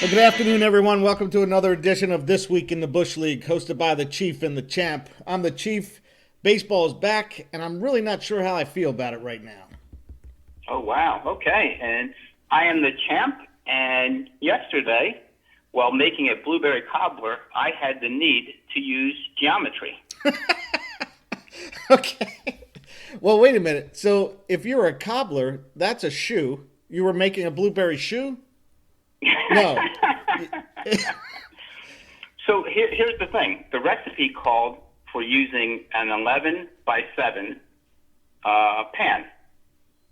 Well, good afternoon, everyone. Welcome to another edition of This Week in the Busch League, hosted by the Chief and the Champ. I'm the Chief. Baseball is back, and I'm really not sure how I feel about it right now. Oh, wow. Okay. And I am the Champ, and yesterday, while making a blueberry cobbler, I had the need to use geometry. Okay. Well, wait a minute. So, if you're a cobbler, that's a shoe. You were making a blueberry shoe? No. So here's the thing. The recipe called for using an 11 by 7 pan.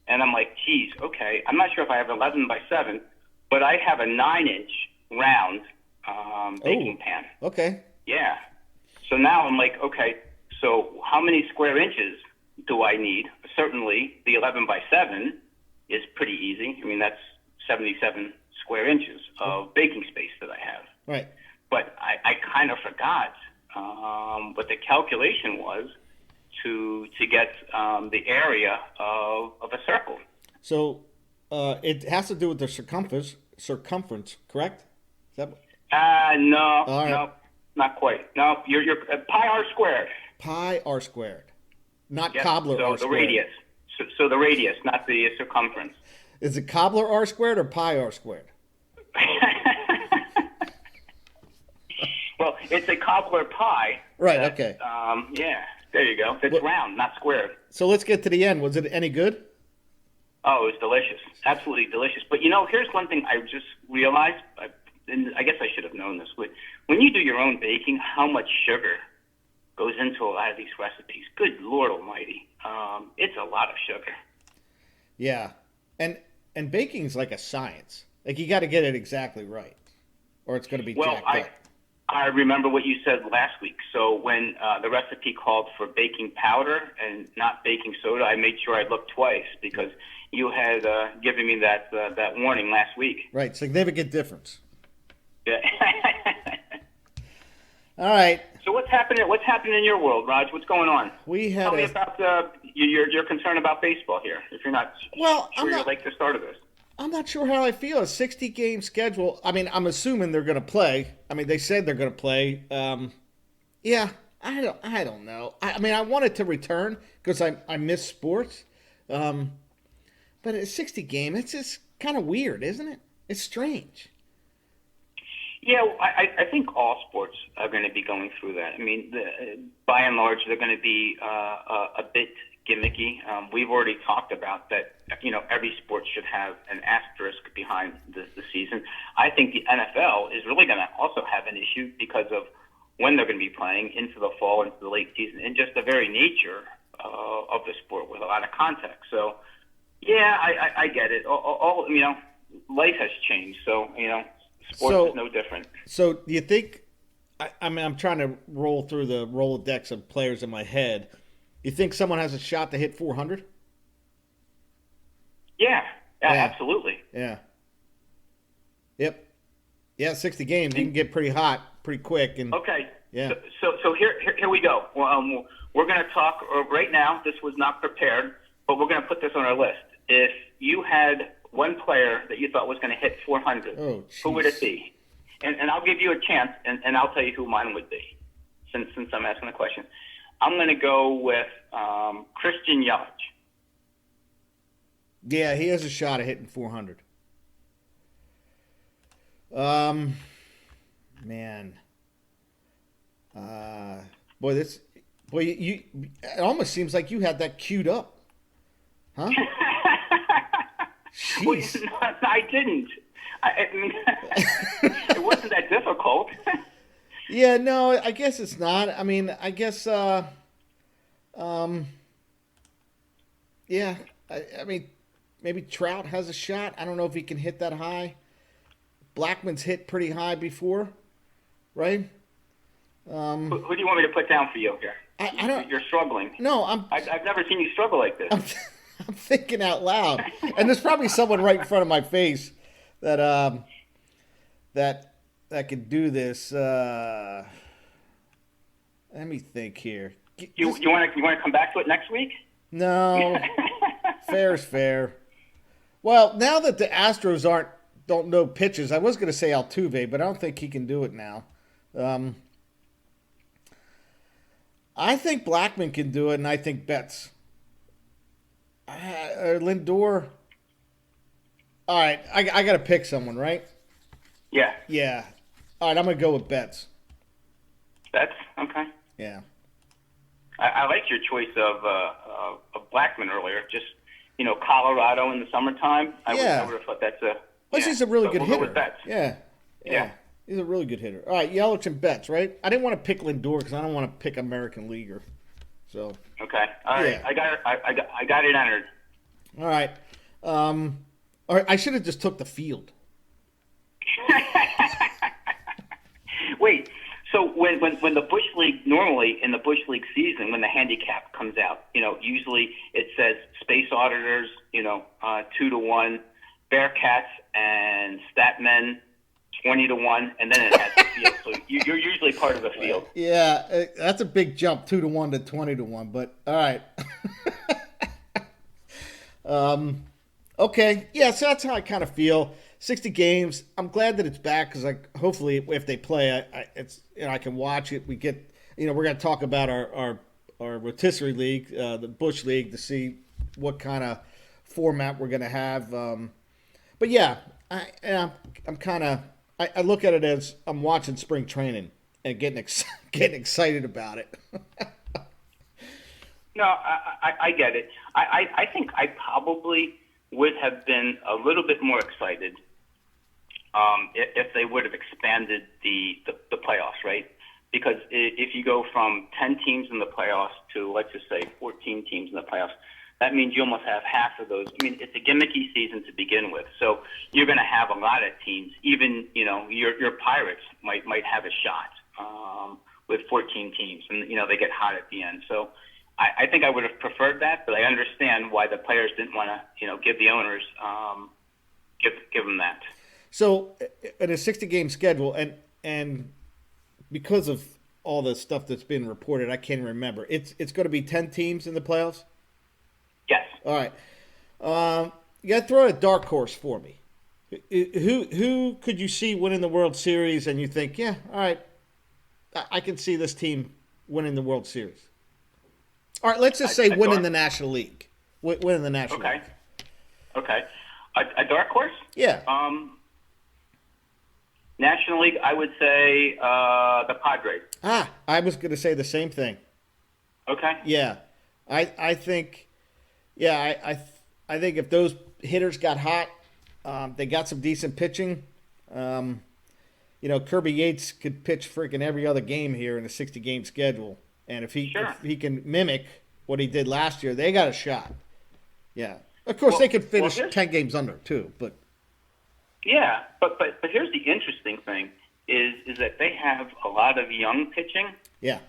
And I'm like, geez, okay. I'm not sure if I have 11 by 7, but I have a 9-inch round baking pan. Okay. Yeah. So now I'm like, okay, so how many square inches do I need? Certainly the 11 by 7 is pretty easy. I mean, that's 77 square inches of baking space that I have. Right. But I kind of forgot what the calculation was to get the area of a circle. So, it has to do with the circumference, correct? Is that... No, All right. no, not quite. No, you're pi r squared. Pi r squared. Not Yep. cobbler so r the squared. radius. So the radius, not the circumference. Is it cobbler r squared or pi r squared? Well, it's a cobbler pie. Right, that, okay. Yeah, there you go. It's round, not squared. So let's get to the end. Was it any good? Oh, it was delicious. Absolutely delicious. But, here's one thing I just realized, and I guess I should have known this. When you do your own baking, how much sugar goes into a lot of these recipes. Good Lord almighty. It's a lot of sugar. Yeah. And baking's like a science. Like, you got to get it exactly right, or it's going to be jacked up. I remember what you said last week. So when the recipe called for baking powder and not baking soda, I made sure I looked twice because you had given me that warning last week. Right, significant difference. Yeah. All right. So what's happening? What's happening in your world, Raj? What's going on? Tell me about your concern about baseball here. If you're not sure you're like the start of this. I'm not sure how I feel. A 60-game schedule. I mean, I'm assuming they're going to play. I mean, they said they're going to play. Yeah, I don't know. I mean, I want it to return because I miss sports. But a 60-game, it's just kind of weird, isn't it? It's strange. Yeah, I think all sports are going to be going through that. I mean, by and large, they're going to be a bit gimmicky. We've already talked about that. Every sport should have an asterisk behind the season. I think the NFL is really going to also have an issue because of when they're going to be playing into the fall, into the late season, and just the very nature of the sport with a lot of contact. So, yeah, I get it. All life has changed. So, sports is no different. So, do you think? I mean, I'm trying to roll through the Rolodex of players in my head. You think someone has a shot to hit 400? Yeah, absolutely. Yeah. Yep. Yeah, 60 games. You can get pretty hot pretty quick. And okay. Yeah. So here we go. We're going to talk right now. This was not prepared, but we're going to put this on our list. If you had one player that you thought was going to hit 400, who would it be? And I'll give you a chance, and I'll tell you who mine would be, since I'm asking the question. I'm going to go with Christian Yelich. Yeah, he has a shot at hitting 400. Man. You it almost seems like you had that queued up. Huh? Well, I didn't. I mean, it wasn't that difficult. Yeah, no, I guess it's not. I mean, I guess, yeah, I mean, maybe Trout has a shot. I don't know if he can hit that high. Blackman's hit pretty high before, right? Who do you want me to put down for you here? I don't. You're struggling. No, I've never seen you struggle like this. I'm thinking out loud, and there's probably someone right in front of my face that could do this. Let me think here. You want to come back to it next week? No, fair's fair. Well, now that the Astros aren't don't know pitches. I was going to say Altuve, but I don't think he can do it now. Um, I think Blackman can do it, and I think Betts. Lindor. All right, I got to pick someone, right? Yeah. Yeah. All right, I'm going to go with Betts. That's okay. Yeah. I like your choice of Blackman earlier. Just Colorado in the summertime. I would have thought that's a. Plus, he's a really good we'll hitter. Go with Betts. Yeah. He's a really good hitter. All right, Yelich and Betts, right? I didn't want to pick Lindor because I don't want to pick American Leaguer. So. Okay. All right. Yeah. I got it entered. All right. All right. I should have just took the field. Wait. So when the Busch League, normally in the Busch League season, when the handicap comes out, usually it says space auditors, 2-1, Bearcats and Statmen 20-1, and then it has the field. So you're usually part of the field. Yeah, that's a big jump, 2-1 to 20-1. But all right. Okay. Yeah, so that's how I kind of feel. 60 games. I'm glad that it's back because, hopefully, if they play, I can watch it. We get, we're going to talk about our rotisserie league, the Busch League, to see what kind of format we're going to have. But yeah, I'm kind of. I look at it as I'm watching spring training and getting excited about it. No, I get it. I think I probably would have been a little bit more excited if they would have expanded the playoffs, right? Because if you go from 10 teams in the playoffs to, let's just say, 14 teams in the playoffs, that means you almost have half of those. I mean, it's a gimmicky season to begin with, so you're going to have a lot of teams. Even your Pirates might have a shot with 14 teams, and they get hot at the end. So I think I would have preferred that, but I understand why the players didn't want to give the owners give them that. So in a 60-game schedule, and because of all the stuff that's been reported, I can't remember. It's going to be 10 teams in the playoffs? Yes. All right. You got to throw a dark horse for me. Who could you see winning the World Series and you think, yeah, all right, I can see this team winning the World Series? All right, let's just say winning the National League. Winning the National League. Okay. A dark horse? Yeah. National League, I would say the Padres. I was going to say the same thing. Okay. Yeah. I think I think if those hitters got hot, they got some decent pitching. Kirby Yates could pitch freaking every other game here in a 60-game schedule. And if he can mimic what he did last year, they got a shot. Yeah. Of course, they could finish 10 games under, too. But yeah, but here's the interesting thing is that they have a lot of young pitching. Yeah.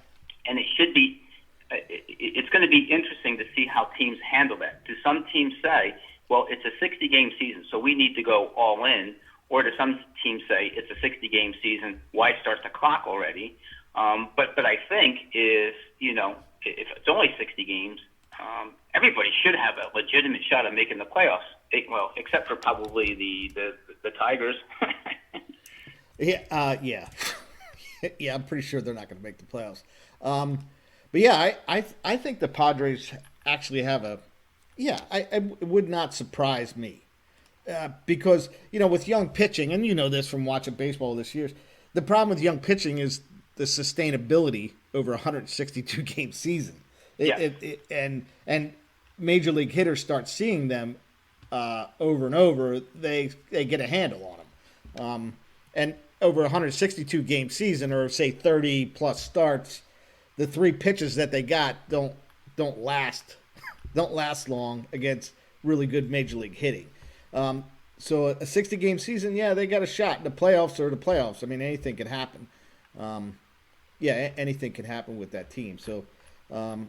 And it's going to be interesting to see how teams handle that. Do some teams say, well, it's a 60-game season, so we need to go all in? Or do some teams say it's a 60-game season, why start the clock already? But I think if it's only 60 games, everybody should have a legitimate shot at making the playoffs. Well, except for probably the Tigers. Yeah. Yeah, I'm pretty sure they're not going to make the playoffs. But yeah, I think the Padres actually have it would not surprise me. Because, with young pitching, and this from watching baseball this year, the problem with young pitching is the sustainability over a 162-game season. And major league hitters start seeing them over and over, they get a handle on them. And over a 162-game season, or say 30-plus starts, the three pitches that they got don't last long against really good major league hitting. So a 60-game season, yeah, they got a shot. The playoffs are the playoffs. I mean, anything can happen. Anything can happen with that team. So, I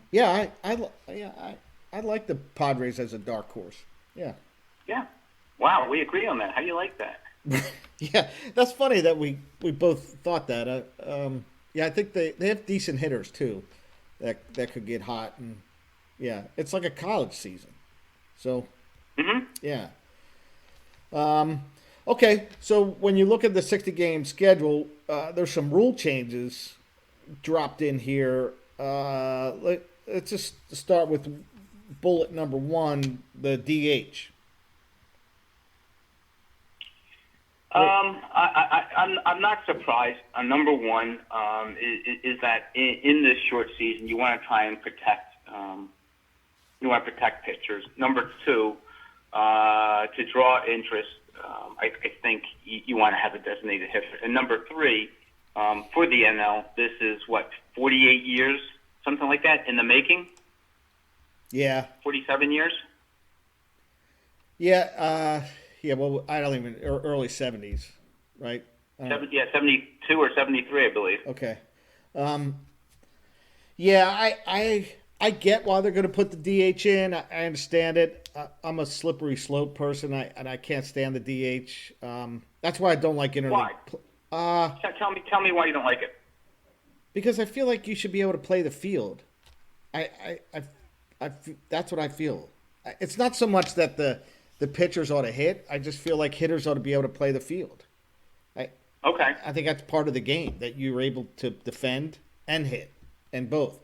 like the Padres as a dark horse. Yeah. Yeah. Wow, we agree on that. How do you like that? Yeah, that's funny that we both thought that. I think they have decent hitters too, that could get hot, and yeah, it's like a college season. So, yeah. Okay, so when you look at the 60 game schedule, there's some rule changes dropped in here. Let's just start with bullet number one, the DH. I'm not surprised. Number one is that in this short season, you want to try and protect pitchers. Number two, to draw interest, I think you want to have a designated hitter. And number three, for the NL, this is what 48 years, something like that, in the making. Yeah. 47 years. Yeah. Yeah. Well, I don't even early 70s, right? 72 or 73, I believe. Okay. Yeah, I get why they're going to put the DH in. I understand it. I'm a slippery slope person, and I can't stand the DH. That's why I don't like interleague. Why? Tell me why you don't like it. Because I feel like you should be able to play the field. That's what I feel. It's not so much that the pitchers ought to hit. I just feel like hitters ought to be able to play the field. Okay. I think that's part of the game, that you're able to defend and hit, and both.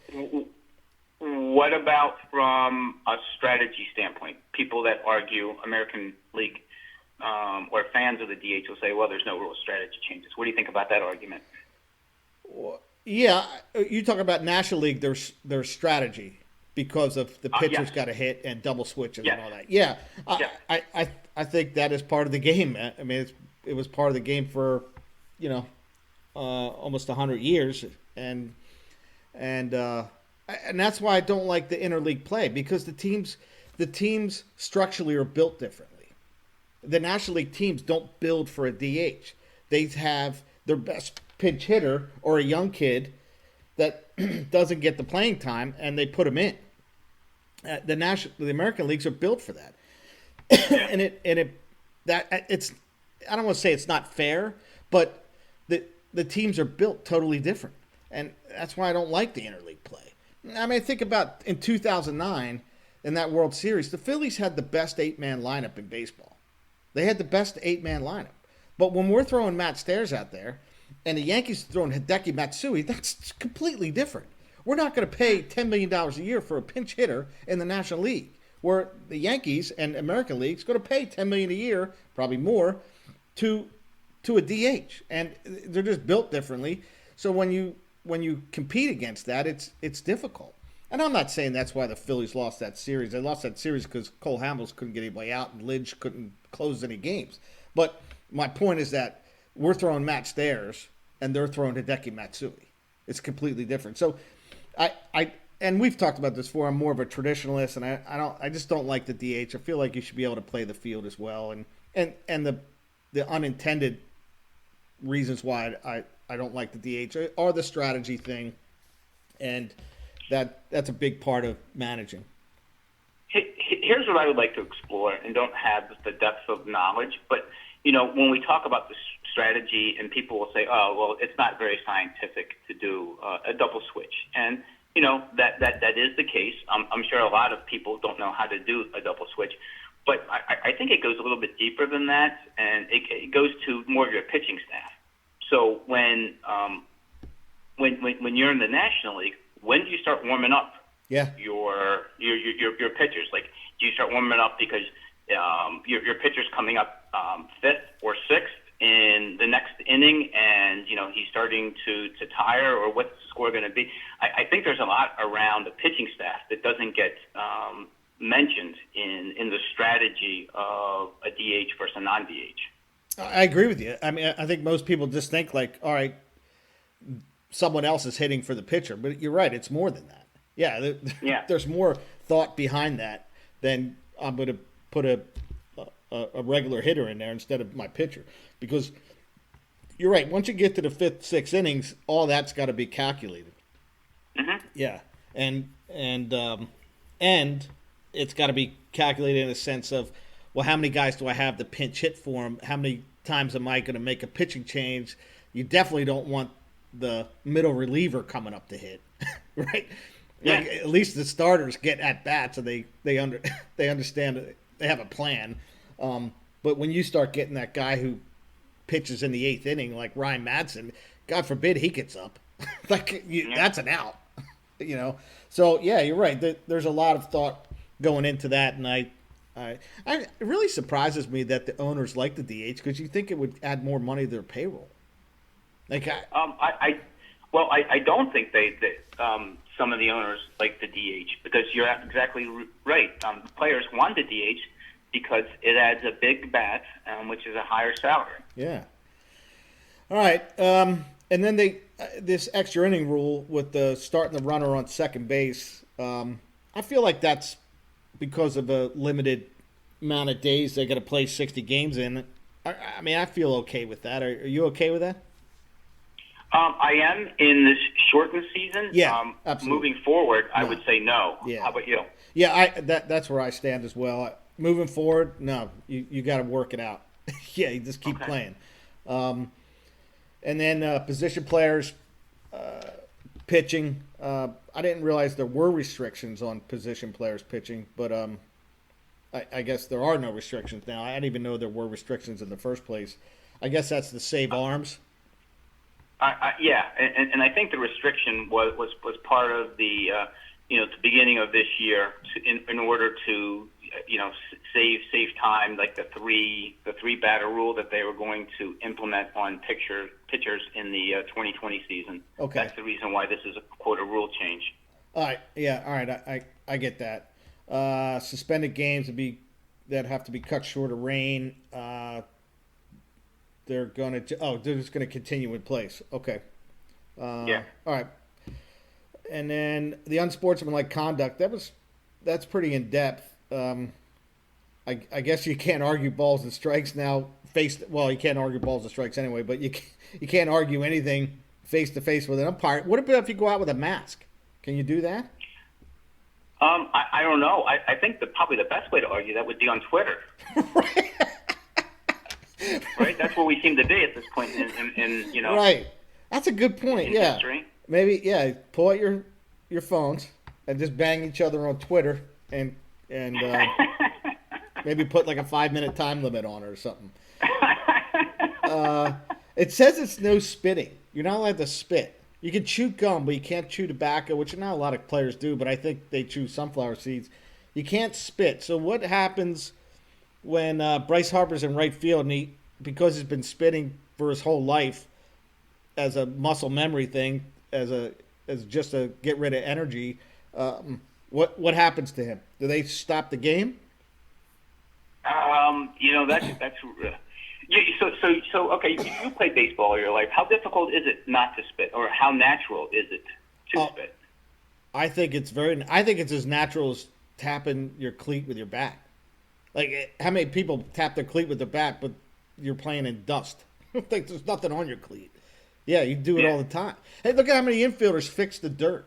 What about from a strategy standpoint? People that argue American League or fans of the DH will say, well, there's no real strategy changes. What do you think about that argument? Yeah, you talk about National League, there's strategy because of the pitcher's yes. got to hit and double switches Yes. and all that. Yeah, Yes. I think that is part of the game. I mean, it was part of the game for, almost 100 years, and that's why I don't like the interleague play, because the teams structurally are built differently. The National League teams don't build for a DH. They have their best pinch hitter or a young kid that doesn't get the playing time, and they put him in. The American leagues are built for that, and it's I don't want to say it's not fair, but the teams are built totally different, and that's why I don't like the interleague play. I mean, think about in 2009 in that World Series, the Phillies had the best 8-man lineup in baseball. They had the best 8-man lineup, but when we're throwing Matt Stairs out there, and the Yankees are throwing Hideki Matsui, that's completely different. We're not going to pay $10 million a year for a pinch hitter in the National League, where the Yankees and American League's going to pay $10 million a year, probably more, to a DH, and they're just built differently. So when you compete against that, it's difficult. And I'm not saying that's why the Phillies lost that series. They lost that series because Cole Hamels couldn't get anybody out and Lidge couldn't close any games. But my point is that we're throwing Matt Stairs and they're throwing Hideki Matsui. It's completely different. So and we've talked about this before. I'm more of a traditionalist, and I just don't like the DH. I feel like you should be able to play the field as well, and the unintended reasons why I don't like the DH are the strategy thing, and that's a big part of managing. Here's what I would like to explore, and don't have the depth of knowledge, but when we talk about the strategy, and people will say, "Oh, well, it's not very scientific to do a double switch," and that is the case. I'm sure a lot of people don't know how to do a double switch, but I think it goes a little bit deeper than that, and it goes to more of your pitching staff. So when you're in the National League, when do you start warming up? Yeah. Your pitchers? Like, do you start warming up because your pitcher's coming up fifth or sixth in the next inning, and he's starting to tire, or what's the score going to be? I think there's a lot around the pitching staff that doesn't get mentioned in the strategy of a DH versus a non-DH. I agree with you. I mean, I think most people just think like, all right, someone else is hitting for the pitcher, but you're right. It's more than that. Yeah. There's more thought behind that than I'm going to put a regular hitter in there instead of my pitcher, because you're right. Once you get to the fifth, sixth innings, all that's got to be calculated. Mm-hmm. Yeah. And it's got to be calculated in a sense of, well, how many guys do I have to pinch hit for him? How many times am I going to make a pitching change? You definitely don't want the middle reliever coming up to hit, right? Yeah. Like, at least the starters get at bats, and they understand it. They have a plan. But But when you start getting that guy who pitches in the eighth inning, like Ryan Madsen, God forbid he gets up. That's an out. So yeah, you're right. There's a lot of thought going into that, and it really surprises me that the owners like the DH because you think it would add more money to their payroll. Like I don't think some of the owners like the DH because you're exactly right. The players want the DH because it adds a big bat, which is a higher salary. Yeah. All right. And then this extra inning rule with the starting the runner on second base. I feel like that's because of a limited amount of days they got to play 60 games in. I mean, I feel okay with that. Are you okay with that? I am in this shortened season. Yeah, absolutely. Moving forward, I would say no. Yeah. How about you? Yeah, that's where I stand as well. Moving forward, no, you got to work it out. Yeah, you just keep playing. And then position players, pitching. I didn't realize there were restrictions on position players pitching, but I guess there are no restrictions now. I didn't even know there were restrictions in the first place. I guess that's to save arms. Yeah, and I think the restriction was part of the the beginning of this year in order to save time, like the three batter rule that they were going to implement on pitchers in the 2020 season. Okay, that's the reason why this is a rule change. All right, yeah, all right, I get that. Suspended games that have to be cut short of rain. They're just gonna continue in place. Okay. Yeah. All right. And then the unsportsmanlike conduct. That's pretty in depth. I guess you can't argue balls and strikes now. You can't argue balls and strikes anyway, but you can't argue anything face to face with an umpire. What about if you go out with a mask? Can you do that? I don't know. I think probably the best way to argue that would be on Twitter. Right. Right, that's where we seem to be at this point in Right, that's a good point. Yeah, history. Maybe pull out your phones and just bang each other on Twitter and maybe put like a 5-minute time limit on it or something. It says it's no spitting. You're not allowed to spit. You can chew gum, but you can't chew tobacco, which not a lot of players do. But I think they chew sunflower seeds. You can't spit. So what happens when Bryce Harper's in right field and because he's been spitting for his whole life as a muscle memory thing, as just to get rid of energy, what happens to him? Do they stop the game? That's so okay. You play baseball all your life. How difficult is it not to spit, or how natural is it to spit? I think it's as natural as tapping your cleat with your bat. Like, how many people tap their cleat with their bat, but you're playing in dust? Like, there's nothing on your cleat. Yeah, you do it all the time. Hey, look at how many infielders fix the dirt.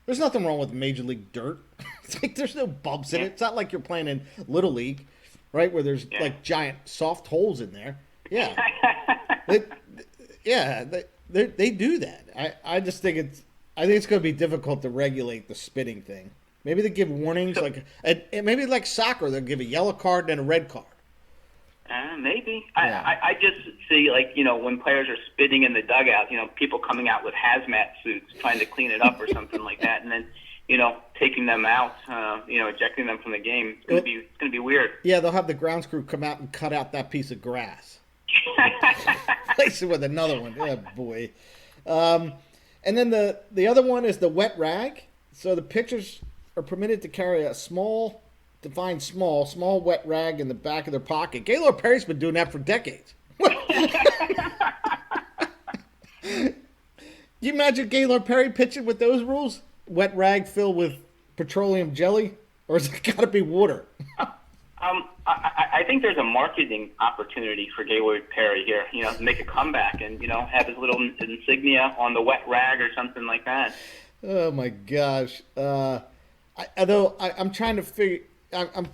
There's nothing wrong with Major League dirt. It's like there's no bumps in it. It's not like you're playing in Little League, right, where there's like giant soft holes in there. Yeah. They do that. I just think it's going to be difficult to regulate the spitting thing. Maybe they give warnings, maybe like soccer, they'll give a yellow card and a red card. Maybe. Yeah. I just see, when players are spitting in the dugout, people coming out with hazmat suits trying to clean it up or something like that, and then, taking them out, ejecting them from the game. It's going to be weird. Yeah, they'll have the grounds crew come out and cut out that piece of grass. Replace it with another one. Yeah, boy. And then the other one is the wet rag. So the pitchers are permitted to carry a small wet rag in the back of their pocket. Gaylord Perry's been doing that for decades. You imagine Gaylord Perry pitching with those rules? Wet rag filled with petroleum jelly? Or has it got to be water? I think there's a marketing opportunity for Gaylord Perry here, to make a comeback and, have his little insignia on the wet rag or something like that. Oh, my gosh. I'm trying to figure... I'm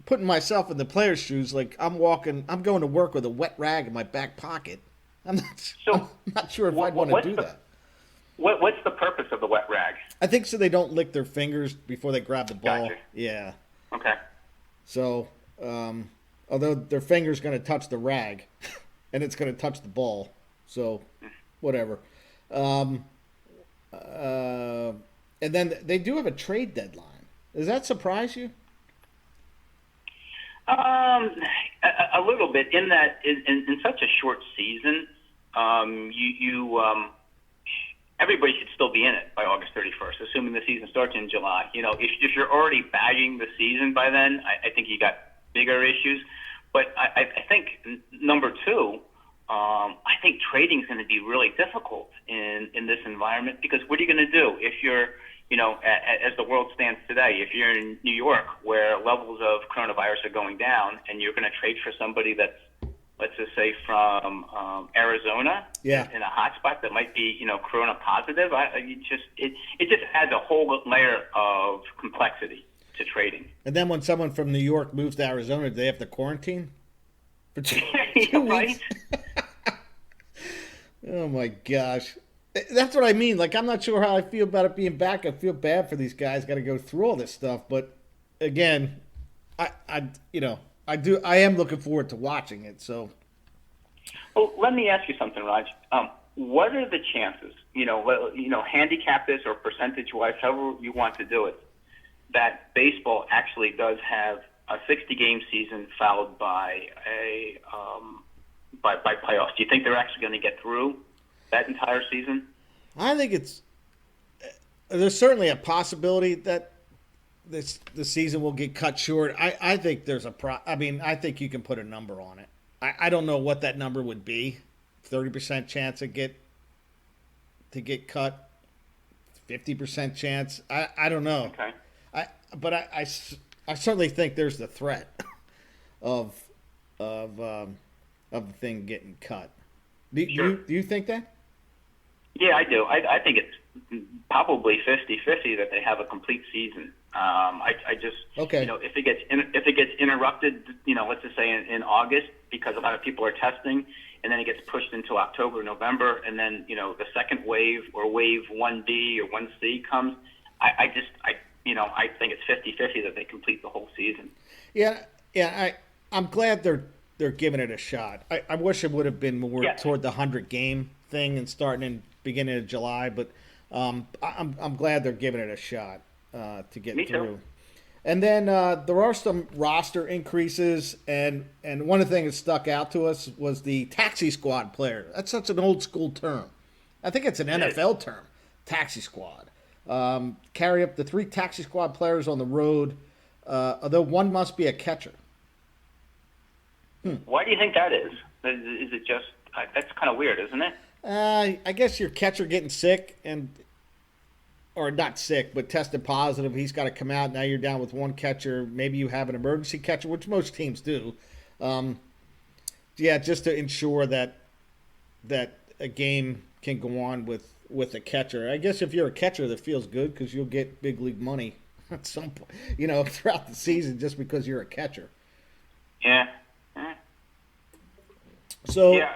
putting myself in the player's shoes. Like, I'm going to work with a wet rag in my back pocket. I'm not sure if I'd want to do that. What's the purpose of the wet rag? I think so they don't lick their fingers before they grab the ball. Gotcha. Yeah. Okay. So, although their finger's going to touch the rag, and it's going to touch the ball. So, whatever. Um, uh, and then they do have a trade deadline. Does that surprise you? A little bit in that in such a short season, everybody should still be in it by August 31st, assuming the season starts in July. If you're already bagging the season by then, I think you got bigger issues. But I think number two, I think trading is going to be really difficult in this environment because what are you going to do if you're, as the world stands today, if you're in New York where levels of coronavirus are going down and you're going to trade for somebody that's, let's just say from Arizona, Yeah. in a hot spot that might be, corona positive, it just adds a whole layer of complexity to trading. And then when someone from New York moves to Arizona, do they have to quarantine for two, Right? weeks? Oh my gosh. That's what I mean. Like, I'm not sure how I feel about it being back. I feel bad for these guys. Got to go through all this stuff. But again, I am looking forward to watching it. So, Well, let me ask you something, Raj. What are the chances, handicap this or percentage-wise, however you want to do it, that baseball actually does have a 60-game season followed by by playoffs? Do you think they're actually going to get through that entire season? I think there's certainly a possibility that the season will get cut short. I think there's I think you can put a number on it. I don't know what that number would be. 30% chance to get cut. 50% chance. I don't know. Okay. I certainly think there's the threat of the thing getting cut. Sure. Do you think that? Yeah, I do. I think it's probably 50-50 that they have a complete season. I just, Okay. if it gets interrupted, let's just say in August because a lot of people are testing, and then it gets pushed into October, November, and then the second wave or wave 1B or 1C comes. I think it's 50-50 that they complete the whole season. Yeah. I'm glad they're giving it a shot. I wish it would have been more toward the 100-game thing and starting in beginning of July, but I'm glad they're giving it a shot to get Me through. too. And then there are some roster increases, and one of the things that stuck out to us was the taxi squad player. That's such an old school term. I think it's an NFL term, taxi squad. Carry up to 3 taxi squad players on the road, although one must be a catcher. Why do you think that is? Is it just that's kind of weird, isn't it? I guess your catcher getting sick or not sick, but tested positive. He's got to come out. Now you're down with one catcher. Maybe you have an emergency catcher, which most teams do. Just to ensure that a game can go on with a catcher. I guess if you're a catcher, that feels good because you'll get big league money at some point, throughout the season just because you're a catcher. Yeah. So yeah,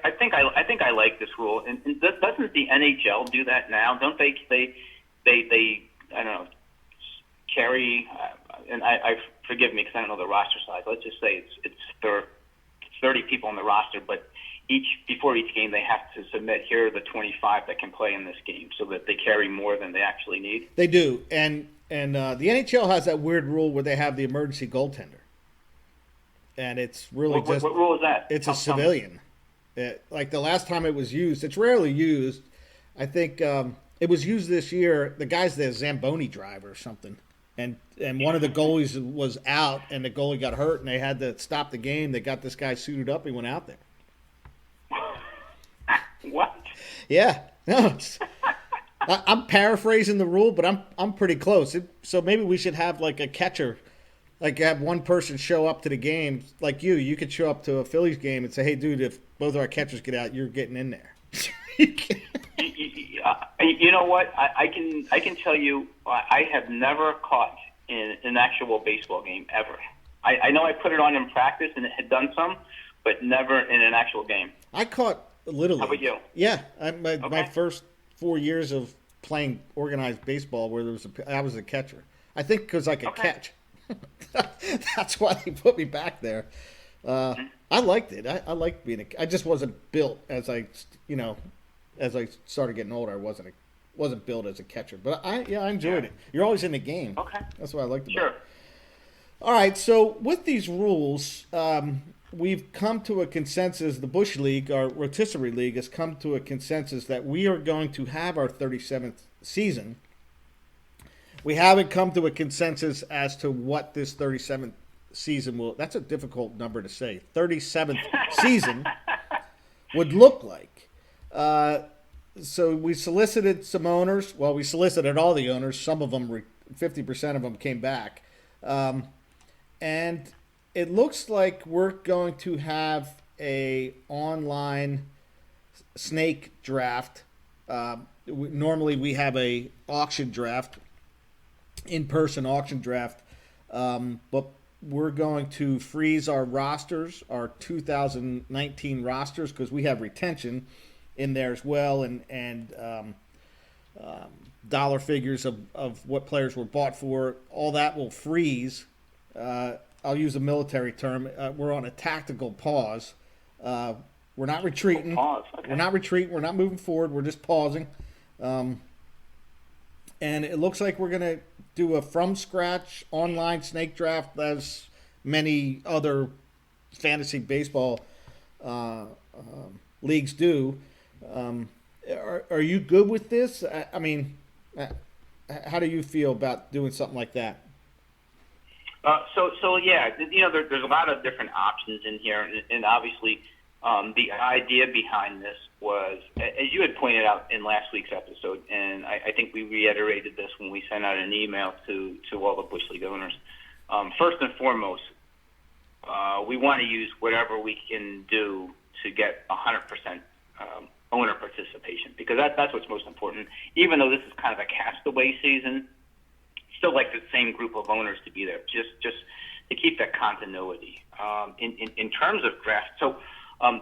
I think I like this rule. And doesn't the NHL do that now? Don't they I don't know, carry and I forgive me because I don't know the roster size. Let's just say it's 30 people on the roster, but before each game they have to submit, here are the 25 that can play in this game, so that they carry more than they actually need. They do, and the NHL has that weird rule where they have the emergency goaltender. And it's really what rule is that? It's a civilian. Like the last time it was used, it's rarely used. I think it was used this year. The guy's the Zamboni driver or something, and one of the goalies was out, and the goalie got hurt, and they had to stop the game. They got this guy suited up. He went out there. What? Yeah, no. I'm paraphrasing the rule, but I'm pretty close. So maybe we should have like a catcher. Like have one person show up to the game, like you could show up to a Phillies game and say, "Hey, dude, if both of our catchers get out, you're getting in there." You know what? I can tell you, I have never caught in an actual baseball game ever. I know I put it on in practice and it had done some, but never in an actual game. I caught Little League. How about you? Yeah, my first 4 years of playing organized baseball, where I was a catcher. I think because I could catch. That's why they put me back there. I liked it. I liked being I just wasn't built as as I started getting older. I wasn't built as a catcher. But I enjoyed Yeah. it. You're always in the game. Okay. That's what I liked about Sure. it. All right. So with these rules, we've come to a consensus. The Busch League, our rotisserie league, has come to a consensus that we are going to have our 37th season. We haven't come to a consensus as to what this 37th season will. That's a difficult number to say. 37th season would look like. So we solicited some owners. Well, we solicited all the owners. Some of them, 50% of them, came back, and it looks like we're going to have a online snake draft. Normally, we have a auction draft, in-person auction draft, but we're going to freeze our rosters, our 2019 rosters, because we have retention in there as well, and dollar figures of what players were bought for. All that will freeze. I'll use a military term. We're on a tactical pause. We're not retreating. Pause. Okay. We're not retreating. We're not moving forward. We're just pausing. And it looks like we're going to do a from-scratch online snake draft as many other fantasy baseball leagues do. Are you good with this? I mean, how do you feel about doing something like that? So yeah, there's a lot of different options in here, and obviously, the idea behind this was, as you had pointed out in last week's episode, and I think we reiterated this when we sent out an email to all the Busch League owners. First and foremost, we want to use whatever we can do to get 100% owner participation, because that's what's most important. Even though this is kind of a castaway season, still like the same group of owners to be there, just to keep that continuity. In terms of draft, so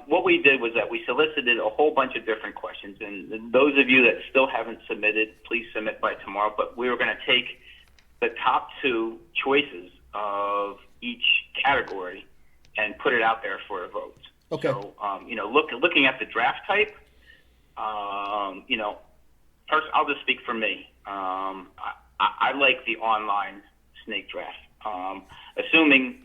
what we did was that we solicited a whole bunch of different questions, and those of you that still haven't submitted, please submit by tomorrow. But we were going to take the top two choices of each category and put it out there for a vote. Okay. So looking at the draft type, first I'll just speak for me. I like the online snake draft. Assuming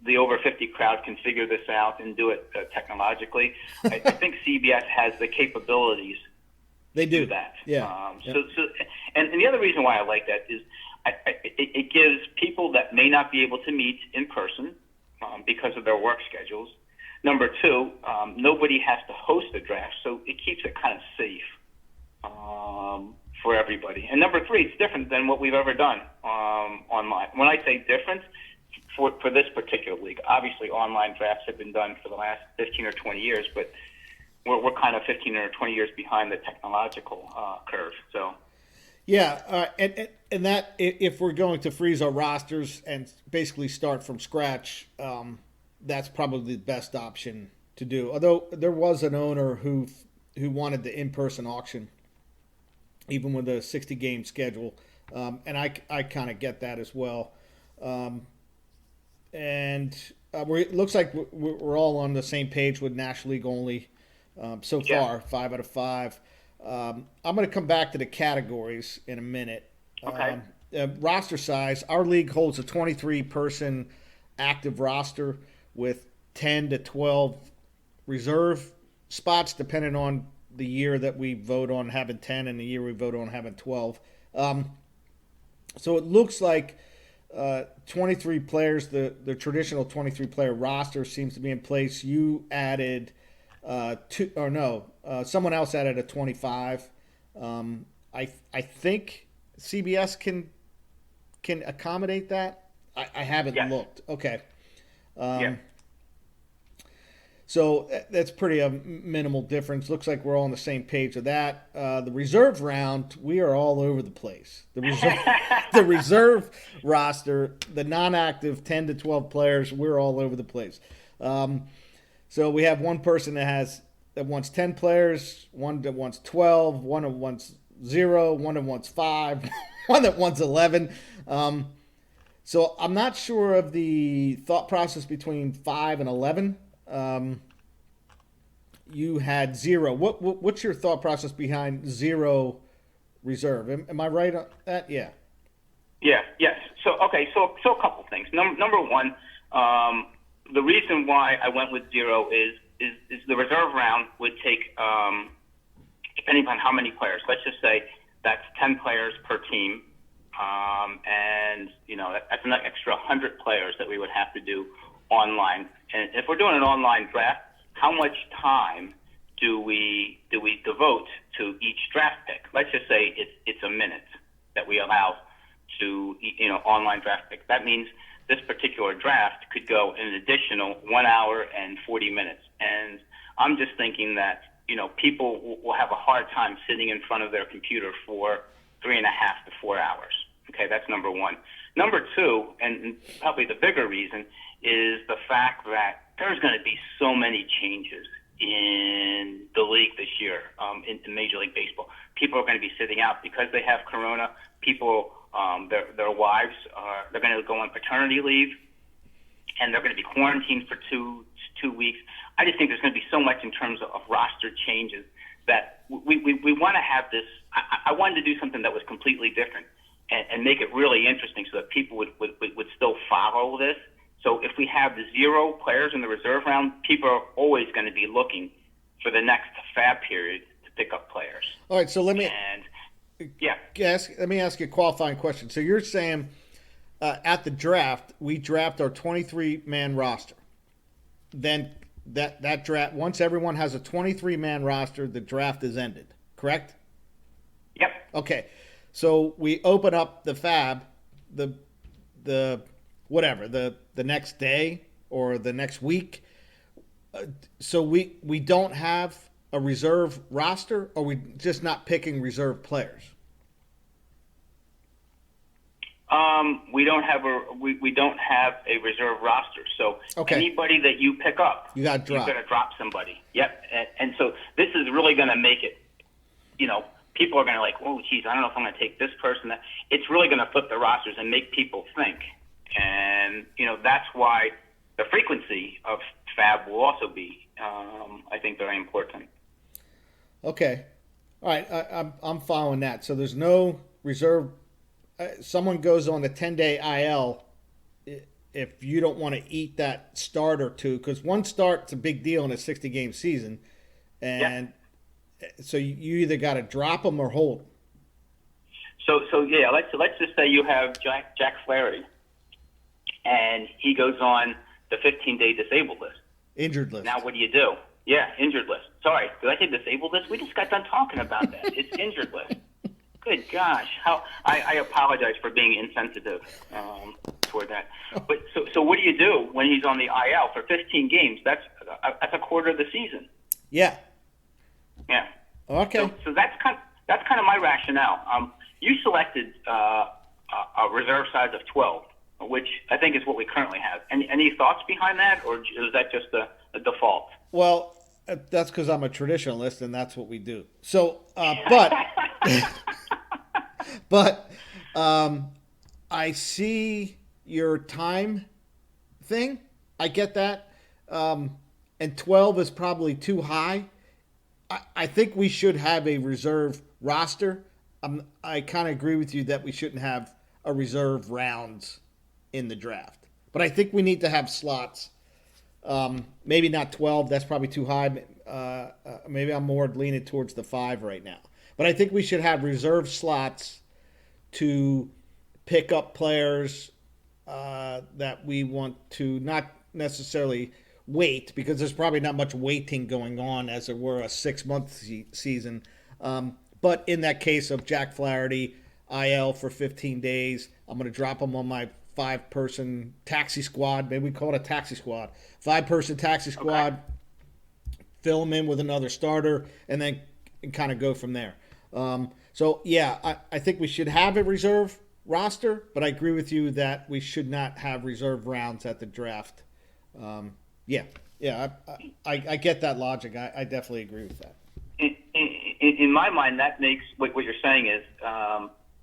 the over 50 crowd can figure this out and do it technologically, I think CBS has the capabilities. They do that. Yeah. And the other reason why I like that is it gives people that may not be able to meet in person because of their work schedules. Number two, nobody has to host a draft, so it keeps it kind of safe for everybody. And number three, it's different than what we've ever done online. When I say different, for this particular league, obviously online drafts have been done for the last 15 or 20 years, but we're kind of 15 or 20 years behind the technological curve. So. Yeah, and that if we're going to freeze our rosters and basically start from scratch, that's probably the best option to do. Although there was an owner who wanted the in-person auction, even with a 60-game schedule, and I kind of get that as well. It looks like we're all on the same page with National League only so far, 5 out of 5. I'm going to come back to the categories in a minute. Okay. Roster size, our league holds a 23-person active roster with 10 to 12 reserve spots, depending on the year that we vote on having 10 and the year we vote on having 12. So it looks like 23 players, the traditional 23-player roster seems to be in place. You added someone else added a 25. I think CBS can accommodate that. I haven't looked. Okay. Yeah. So that's pretty minimal difference. Looks like we're all on the same page with that. The reserve round, we are all over the place. The reserve roster, the non-active 10 to 12 players, we're all over the place. So we have one person that wants 10 players, one that wants 12, one that wants 0, one that wants 5, one that wants 11. So I'm not sure of the thought process between 5 and 11. Um, you had zero. What's your thought process behind zero reserve? Am I right on that? Yeah. Yeah, yes. So okay, so a couple things. Number one, the reason why I went with zero is the reserve round would take depending on how many players. Let's just say that's 10 players per team, and that's an extra 100 players that we would have to do online. And if we're doing an online draft, how much time do we devote to each draft pick? Let's just say it's a minute that we allow to online draft pick. That means this particular draft could go an additional 1 hour and 40 minutes. And I'm just thinking that people will have a hard time sitting in front of their computer for 3.5 to 4 hours. Okay, that's number one. Number two, and probably the bigger reason, is the fact that there's going to be so many changes in the league this year, in Major League Baseball. People are going to be sitting out because they have corona. People, their wives they're going to go on paternity leave, and they're going to be quarantined for two weeks. I just think there's going to be so much in terms of roster changes that we want to have this. I wanted to do something that was completely different and make it really interesting so that people would still follow this. So if we have 0 players in the reserve round, people are always going to be looking for the next fab period to pick up players. All right. So Yeah. let me ask you a qualifying question. So you're saying at the draft we draft our 23-man roster. Then that draft, once everyone has a 23-man roster, the draft is ended. Correct? Yep. Okay. So we open up the fab, the whatever, the next day or the next week. So we don't have a reserve roster, or we just not picking reserve players? We don't have a reserve roster. So Okay. anybody that you pick up, You got dropped. you're going to drop somebody. Yep. And so this is really going to make it. People are going to like, oh, geez, I don't know if I'm going to take this person. It's really going to flip the rosters and make people think. And that's why the frequency of fab will also be, I think, very important. Okay. All right. I'm following that. So there's no reserve. Someone goes on a 10-day IL if you don't want to eat that start or two, because one start's a big deal in a 60-game season, and so you either got to drop them or hold them. So yeah, let's just say you have Jack Flaherty, and he goes on the 15-day disabled list. Injured list. Now what do you do? Yeah, injured list. Sorry, did I say disabled list? We just got done talking about that. It's injured list. Good gosh, how I apologize for being insensitive toward that. But so what do you do when he's on the IL for 15 games? That's a quarter of the season. Yeah. Yeah. Okay. So that's kind of my rationale. You selected a reserve size of 12, which I think is what we currently have. Any thoughts behind that, or is that just a default? Well, that's because I'm a traditionalist, and that's what we do. So, but I see your time thing. I get that. And 12 is probably too high. I think we should have a reserve roster. I kind of agree with you that we shouldn't have a reserve rounds in the draft. But I think we need to have slots. Maybe not 12. That's probably too high. Maybe I'm more leaning towards the 5 right now. But I think we should have reserve slots to pick up players that we want to not necessarily wait, because there's probably not much waiting going on as it were a 6-month season. But in that case of Jack Flaherty, IL for 15 days, I'm going to drop him on my 5-person taxi squad. Maybe we call it a taxi squad. 5-person taxi squad. Okay. Fill him in with another starter, and then kind of go from there. So, yeah, I think we should have a reserve roster, but I agree with you that we should not have reserve rounds at the draft. I get that logic. I definitely agree with that. In my mind, that makes what you're saying is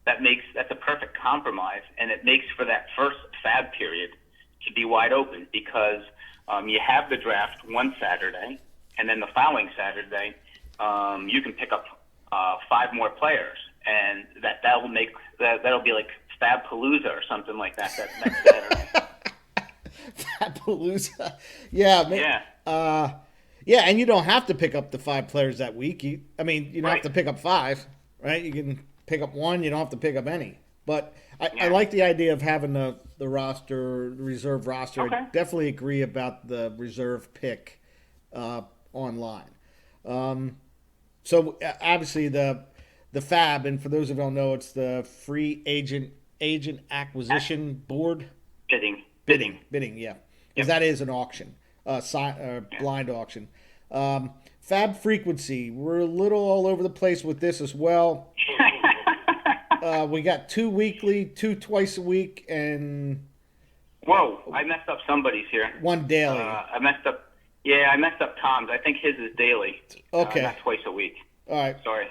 that's a perfect compromise, and it makes for that first fab period to be wide open because you have the draft one Saturday, and then the following Saturday you can pick up 5 more players, and that'll be like Fab Palooza or something like that next Saturday. Fabulous. Yeah, man. Yeah. Yeah, and you don't have to pick up the 5 players that week. You don't have Right. to pick up 5, right? You can pick up 1. You don't have to pick up any. But I Yeah. like the idea of having the roster, the reserve roster. Okay. I definitely agree about the reserve pick online. So obviously the FAB, and for those who don't know, it's the free agent acquisition board. Bidding. Yeah, because Yep. that is an auction, blind auction. Fab frequency, we're a little all over the place with this as well. We got 2 weekly, 2 twice a week, and Whoa, I messed up somebody's here. 1 daily. I messed up. Yeah, I messed up Tom's. I think his is daily. Okay. Not twice a week. All right, Sorry.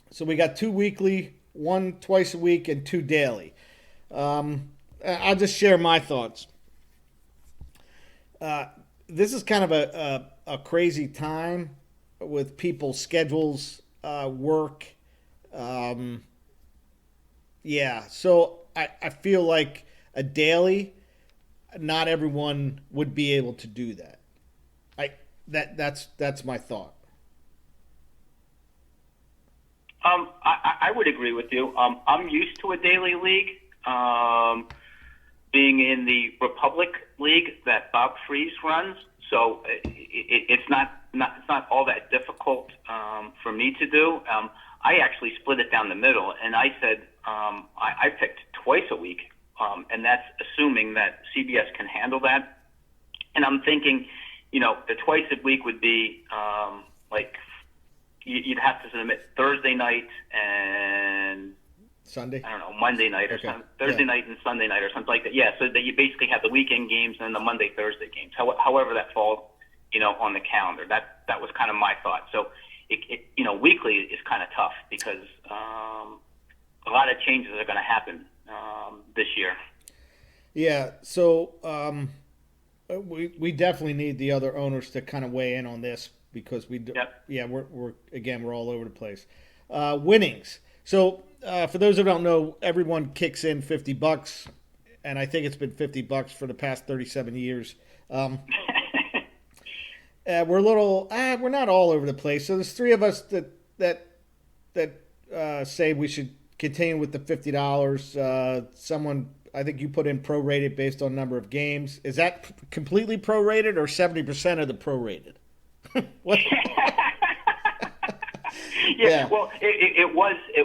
so we got 2 weekly, 1 twice a week, and 2 daily. I'll just share my thoughts. This is kind of a crazy time with people's schedules, work. Yeah, so I feel like a daily, not everyone would be able to do that. That's my thought. I would agree with you. I'm used to a daily league. Being in the Republic League that Bob Freeze runs, so it's not all that difficult for me to do. I actually split it down the middle, and I said I picked twice a week, and that's assuming that CBS can handle that. And I'm thinking, the twice a week would be like you'd have to submit Thursday night and Sunday. I don't know, Monday night or Okay. something, Thursday night and Sunday night or something like that. Yeah, so that you basically have the weekend games and the Monday, Thursday games. However that falls, on the calendar. That was kind of my thought. So, weekly is kind of tough because a lot of changes are going to happen this year. Yeah, so we definitely need the other owners to kind of weigh in on this because Yep. yeah, we're all over the place. Winnings. So for those who don't know, everyone kicks in $50, and I think it's been $50 for the past 37 years. We're a little, we're not all over the place. So there's 3 of us that say we should continue with the $50. Someone, I think you put in prorated based on number of games. Is that completely prorated or 70% of the prorated? What? Yeah, well, it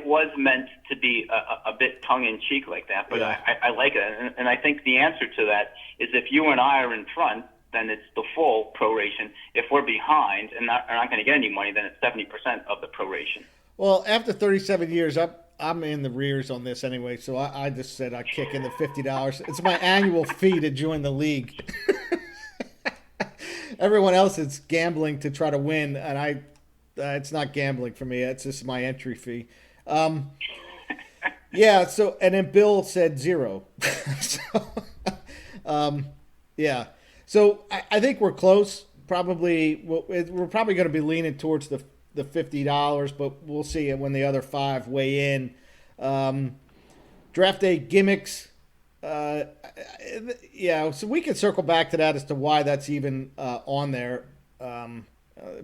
was meant to be a bit tongue in cheek like that, but Yeah. I like it, and I think the answer to that is if you and I are in front, then it's the full proration. If we're behind and are not going to get any money, then it's 70% of the proration. Well, after 37 years, I'm in the rears on this anyway, so I just said I kick in the $50. It's my annual fee to join the league. Everyone else is gambling to try to win, and it's not gambling for me. It's just my entry fee. Yeah. So, and then Bill said 0. So, yeah. So I think we're close. Probably we're probably going to be leaning towards the $50, but we'll see it when the other 5 weigh in. Draft day gimmicks. Yeah, so we can circle back to that as to why that's even on there.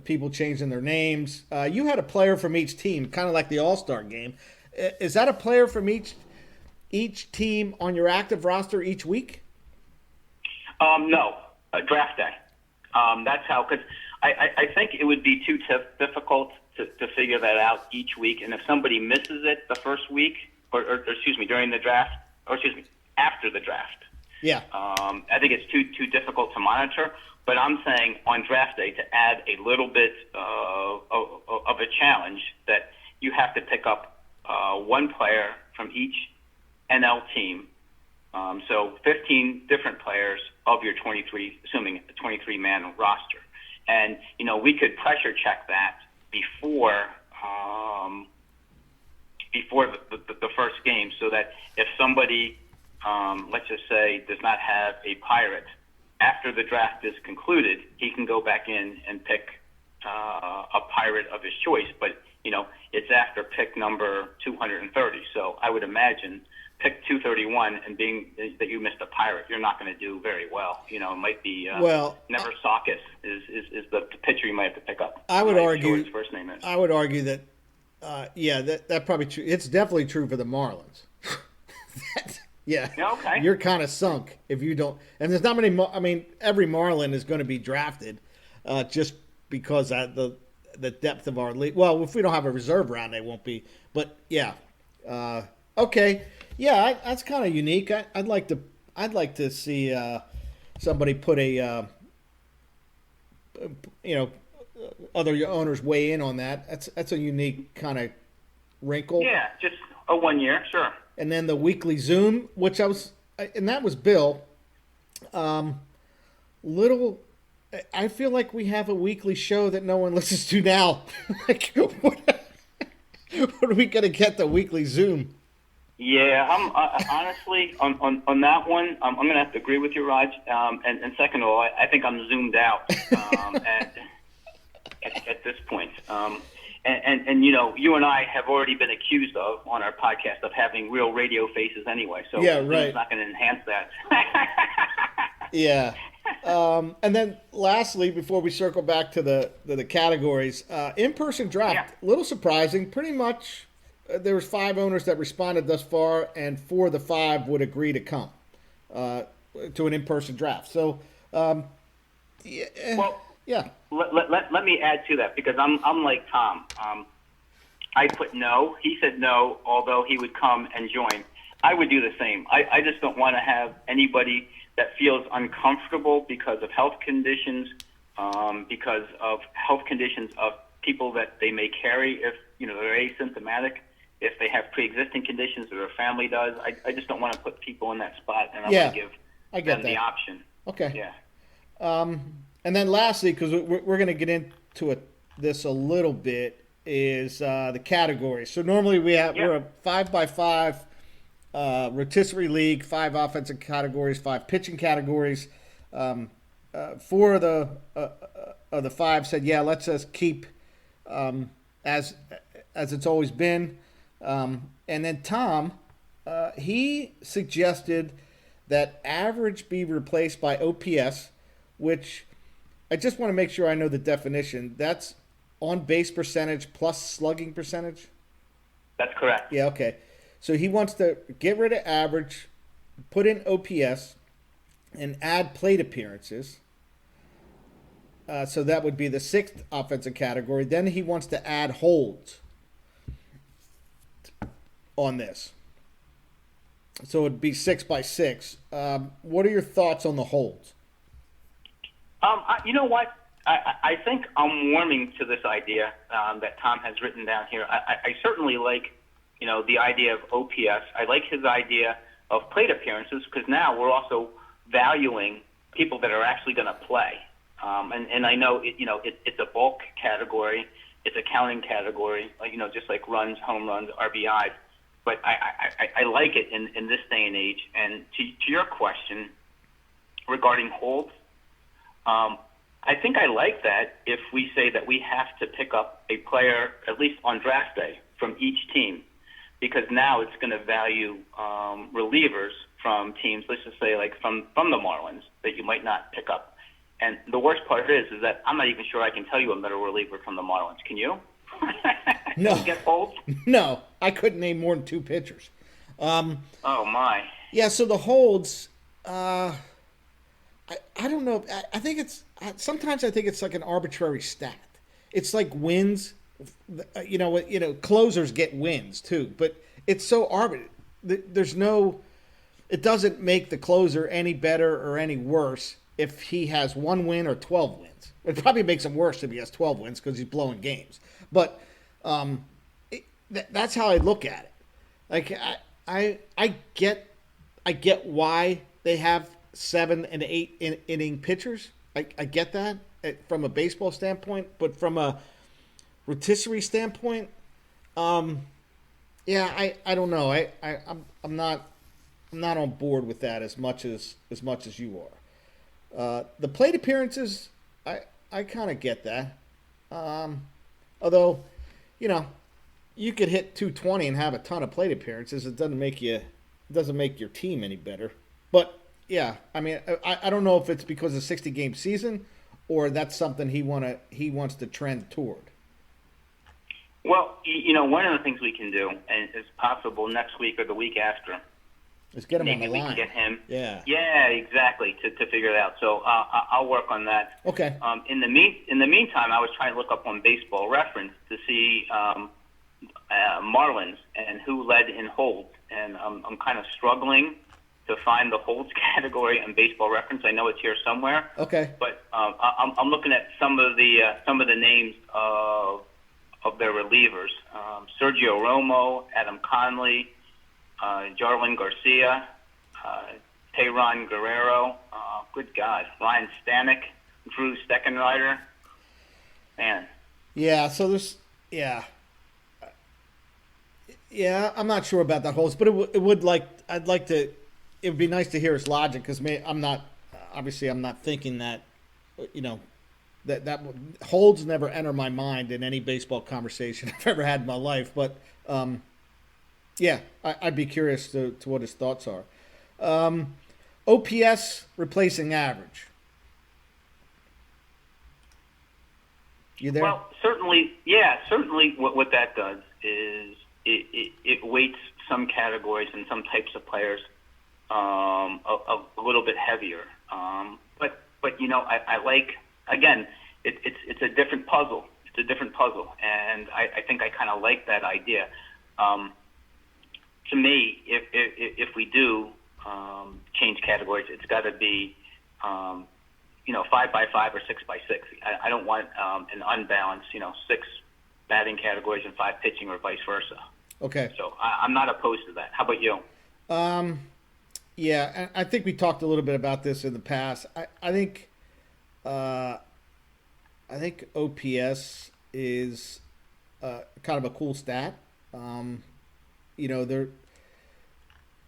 People changing their names. You had a player from each team, kind of like the All-Star game. Is that a player from each team on your active roster each week? No, draft day. That's how, because I think it would be too difficult to figure that out each week. And if somebody misses it the first week, or excuse me, during the draft, or excuse me, after the draft, Yeah. I think it's too difficult to monitor. But I'm saying on draft day to add a little bit of a challenge that you have to pick up 1 player from each NL team. So 15 different players of your 23, assuming a 23-man roster. And, we could pressure check that before before the first game, so that if somebody, let's just say, does not have a pirate, after the draft is concluded, he can go back in and pick a pirate of his choice. But it's after pick number 230. So I would imagine pick 231, and being that you missed a pirate, you're not going to do very well. It might be Never Sakis is the pitcher you might have to pick up. I would argue. Sure his first name is. I would argue that that probably true. It's definitely true for the Marlins. Yeah. Okay. You're kind of sunk if you don't. And there's not many. I mean, every Marlin is going to be drafted, just because the depth of our league. Well, if we don't have a reserve round, they won't be. But yeah. Okay. Yeah, that's kind of unique. I'd like to see somebody put a other owners weigh in on that. That's a unique kind of wrinkle. Yeah, just a 1 year, sure. And then the weekly Zoom, which and that was Bill. I feel like we have a weekly show that no one listens to now. Like, what are we gonna get the weekly Zoom? Yeah, I'm honestly on that one. I'm going to have to agree with you, Raj. And second of all, I think I'm zoomed out at this point. And you and I have already been accused of on our podcast of having real radio faces anyway. So yeah, right. It's not going to enhance that. Yeah. And then lastly, before we circle back to the categories, in-person draft, a little surprising. Pretty much there was 5 owners that responded thus far, and 4 of the 5 would agree to come to an in-person draft. So, yeah. Well, yeah. Let me add to that, because I'm like Tom. I put no. He said no, although he would come and join. I would do the same. I just don't want to have anybody that feels uncomfortable because of health conditions, of people that they may carry if they're asymptomatic, if they have pre-existing conditions or their family does. I just don't want to put people in that spot, and I want to give them the option. Okay. Yeah. And then lastly, because we're going to get into this a little bit, is the categories. So normally we're a 5x5 rotisserie league, 5 offensive categories, 5 pitching categories. 4 of the 5 said, yeah, let's just keep as it's always been. And then Tom, he suggested that average be replaced by OPS, which I just want to make sure I know the definition. That's on base percentage plus slugging percentage? That's correct. Yeah, okay. So he wants to get rid of average, put in OPS, and add plate appearances. So that would be the 6th offensive category. Then he wants to add holds on this. So it would be 6x6. What are your thoughts on the holds? You know what? I think I'm warming to this idea that Tom has written down here. I certainly like, the idea of OPS. I like his idea of plate appearances, because now we're also valuing people that are actually going to play. And I know it's a bulk category, it's a counting category, just like runs, home runs, RBIs. But I like it in this day and age. And to your question regarding holds, I think I like that if we say that we have to pick up a player, at least on draft day, from each team, because now it's going to value relievers from teams, let's just say like from the Marlins, that you might not pick up. And the worst part is that I'm not even sure I can tell you a middle reliever from the Marlins. Can you? No. Get holds? No, I couldn't name more than 2 pitchers. Oh, my. Yeah, so the holds, I don't know. I think sometimes I think it's like an arbitrary stat. It's like wins. Closers get wins too, but it's so arbitrary. It doesn't make the closer any better or any worse if he has 1 win or 12 wins. It probably makes him worse if he has 12 wins because he's blowing games. But that's how I look at it. Like I get why they have 7 and 8 inning pitchers. I get that from a baseball standpoint, but from a rotisserie standpoint, Yeah, I don't know. I'm not on board with that as much as you are. The plate appearances, I kind of get that. Um, Although, you know, you could hit 220 and have a ton of plate appearances. It doesn't make your team any better. But yeah, I mean, I don't know if it's because of 60 game season or that's something he wants to trend toward. Well, one of the things we can do, and it's possible next week or the week after, Let's get him on the maybe we can line. get him. Yeah. Yeah, exactly. To figure it out. So I'll work on that. Okay. In the meantime, I was trying to look up on Baseball Reference to see Marlins and who led in holds, and I'm kind of struggling to find the holds category on Baseball Reference. I know it's here somewhere, Okay. but I'm looking at some of the names of their relievers: Sergio Romo, Adam Conley, Jarlin Garcia, Tayron Guerrero. Good God, Ryan Stanek, Drew Steckenrider. Man, Yeah. So there's yeah. Yeah, I'm not sure about that holds, but it would like I'd like to. It would be nice to hear his logic because I'm not obviously I'm not thinking that you know that holds never enter my mind in any baseball conversation I've ever had in my life. But yeah, I'd be curious to what his thoughts are. OPS replacing average. You there? well, certainly, yeah, certainly. What that does is it weights some categories and some types of players a little bit heavier. But I like, again, it's a different puzzle. It's a different puzzle, and I think I kind of like that idea. To me, if we do change categories, it's got to be 5 by 5 or 6 by 6. I don't want an unbalanced 6 batting categories and 5 pitching or vice versa. Okay. So I'm not opposed to that. How about you? Yeah, and I think we talked a little bit about this in the past. Uh, I think OPS is kind of a cool stat. There,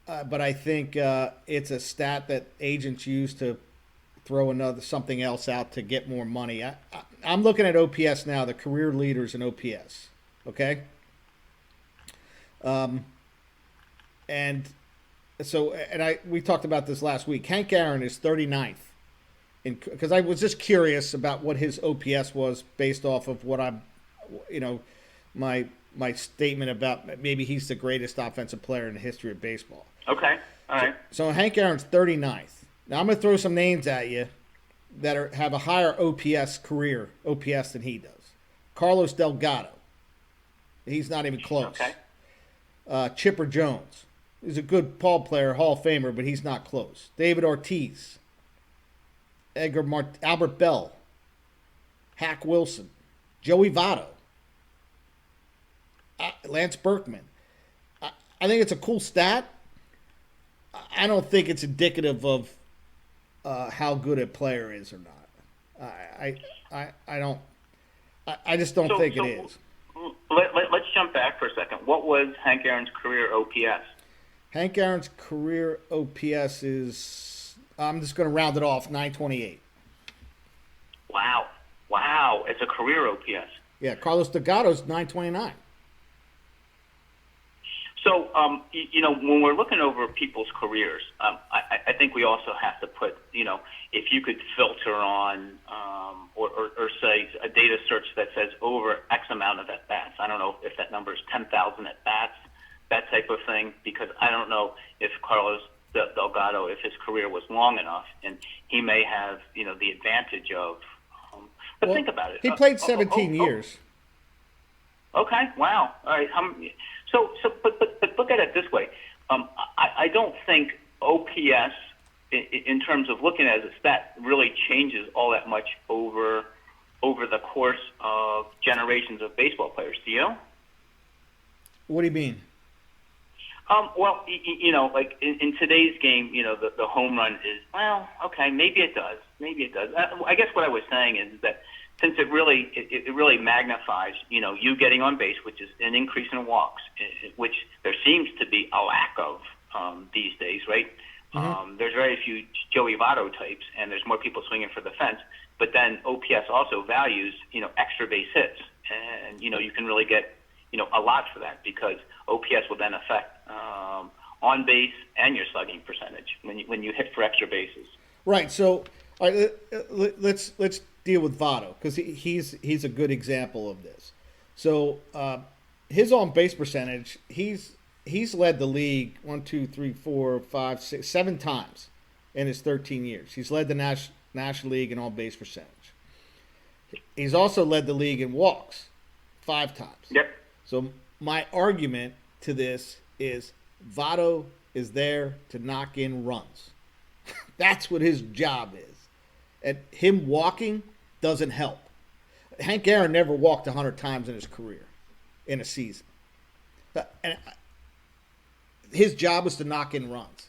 but I think it's a stat that agents use to throw another something else out to get more money. I'm looking at OPS now, the career leaders in OPS. Okay, and we talked about this last week. Hank Aaron is 39th, because I was just curious about what his OPS was based off of what I'm, my statement about maybe he's the greatest offensive player in the history of baseball. Okay, all right. So Hank Aaron's 39th. Now I'm going to throw some names at you that have a higher career OPS than he does. Carlos Delgado. He's not even close. Okay. Chipper Jones. He's a good ball player, Hall of Famer, but he's not close. David Ortiz. Albert Bell. Hack Wilson. Joey Votto. Lance Berkman. I think it's a cool stat. I don't think it's indicative of how good a player is or not. I don't. I just don't think it is. Let's jump back for a second. What was Hank Aaron's career OPS? Hank Aaron's career OPS is, I'm just going to round it off, 928. Wow. It's a career OPS. Yeah, Carlos Delgado's 929. So, when we're looking over people's careers, I think we also have to put, if you could filter on or say a data search that says over X amount of at-bats. I don't know if that number is 10,000 at-bats, that type of thing, because I don't know if Carlos Delgado, if his career was long enough, and he may have, the advantage of. But think about it. He played 17 years. Okay. Wow. All right. But look at it this way. I don't think OPS, in terms of looking at it as a stat, really changes all that much over the course of generations of baseball players. Do you? What do you mean? Well, like in today's game, the home run is, well, okay, maybe it does. I guess what I was saying is that since it really magnifies, you getting on base, which is an increase in walks, which there seems to be a lack of these days, right? There's very few Joey Votto types, and there's more people swinging for the fence. But then OPS also values, extra base hits, and you can really get, a lot for that because OPS will then affect on base and your slugging percentage when you hit for extra bases. Right. So, all right, let's deal with Votto because he's a good example of this. So his on base percentage, he's led the league 7 times in his 13 years. He's led the National League in on base percentage. He's also led the league in walks 5 times. Yep. So my argument to this is Votto is there to knock in runs. That's what his job is. And him walking doesn't help. Hank Aaron never walked 100 times in his career in a season. And his job is to knock in runs.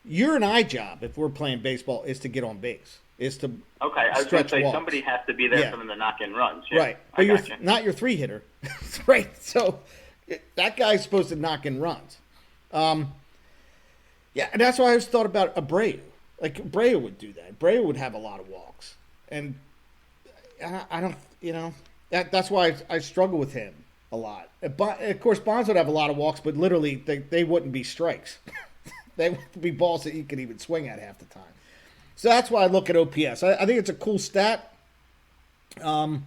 Your and I job, if we're playing baseball, is to get on base. Is to okay. I was going to say walks. Somebody has to be there for them to knock in runs. Yeah, right, but you're not your 3-hitter, right? So that guy's supposed to knock in runs. Yeah, and that's why I always thought about Abreu. Like Abreu would do that. Abreu would have a lot of walks, and I don't, that's why I struggle with him a lot. Of course, Bonds would have a lot of walks, but literally they wouldn't be strikes. They would be balls that you could even swing at half the time. So that's why I look at OPS. I think it's a cool stat. I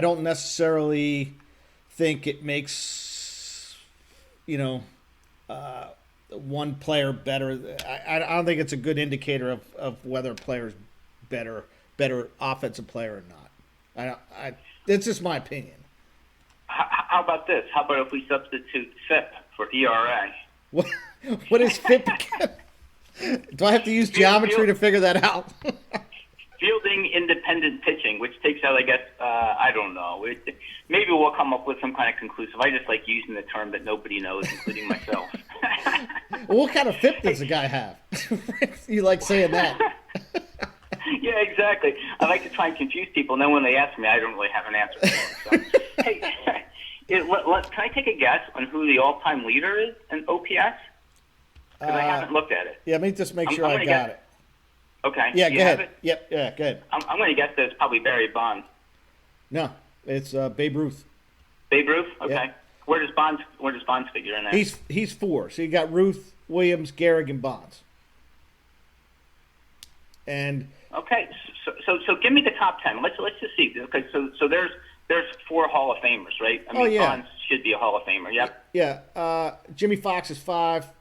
don't necessarily think it makes, one player better. I don't think it's a good indicator of whether a player is better offensive player or not. It's just my opinion. How about this? How about if we substitute FIP for ERA? What is FIP again? Do I have to use geometry to figure that out? Fielding independent pitching, which takes out, I guess, I don't know. Maybe we'll come up with some kind of conclusive. I just like using the term that nobody knows, including myself. Well, what kind of FIP does the guy have? You like saying that? Yeah, exactly. I like to try and confuse people, and then when they ask me, I don't really have an answer for them. So, hey, can I take a guess on who the all-time leader is in OPS? Because I haven't looked at it. Yeah, let me just make sure I got it. Okay. Yeah, go ahead. Yep, yeah, go ahead. I'm going to guess that it's probably Barry Bonds. No, it's Babe Ruth. Babe Ruth? Okay. Yep. Where does Bonds figure in there? He's 4. So you got Ruth, Williams, Gehrig, and Bonds. And okay, so give me the top 10. Let's just see. Okay, so there's 4 Hall of Famers, right? I mean, Bonds should be a Hall of Famer. Yep. Yeah. Jimmy Fox is 5.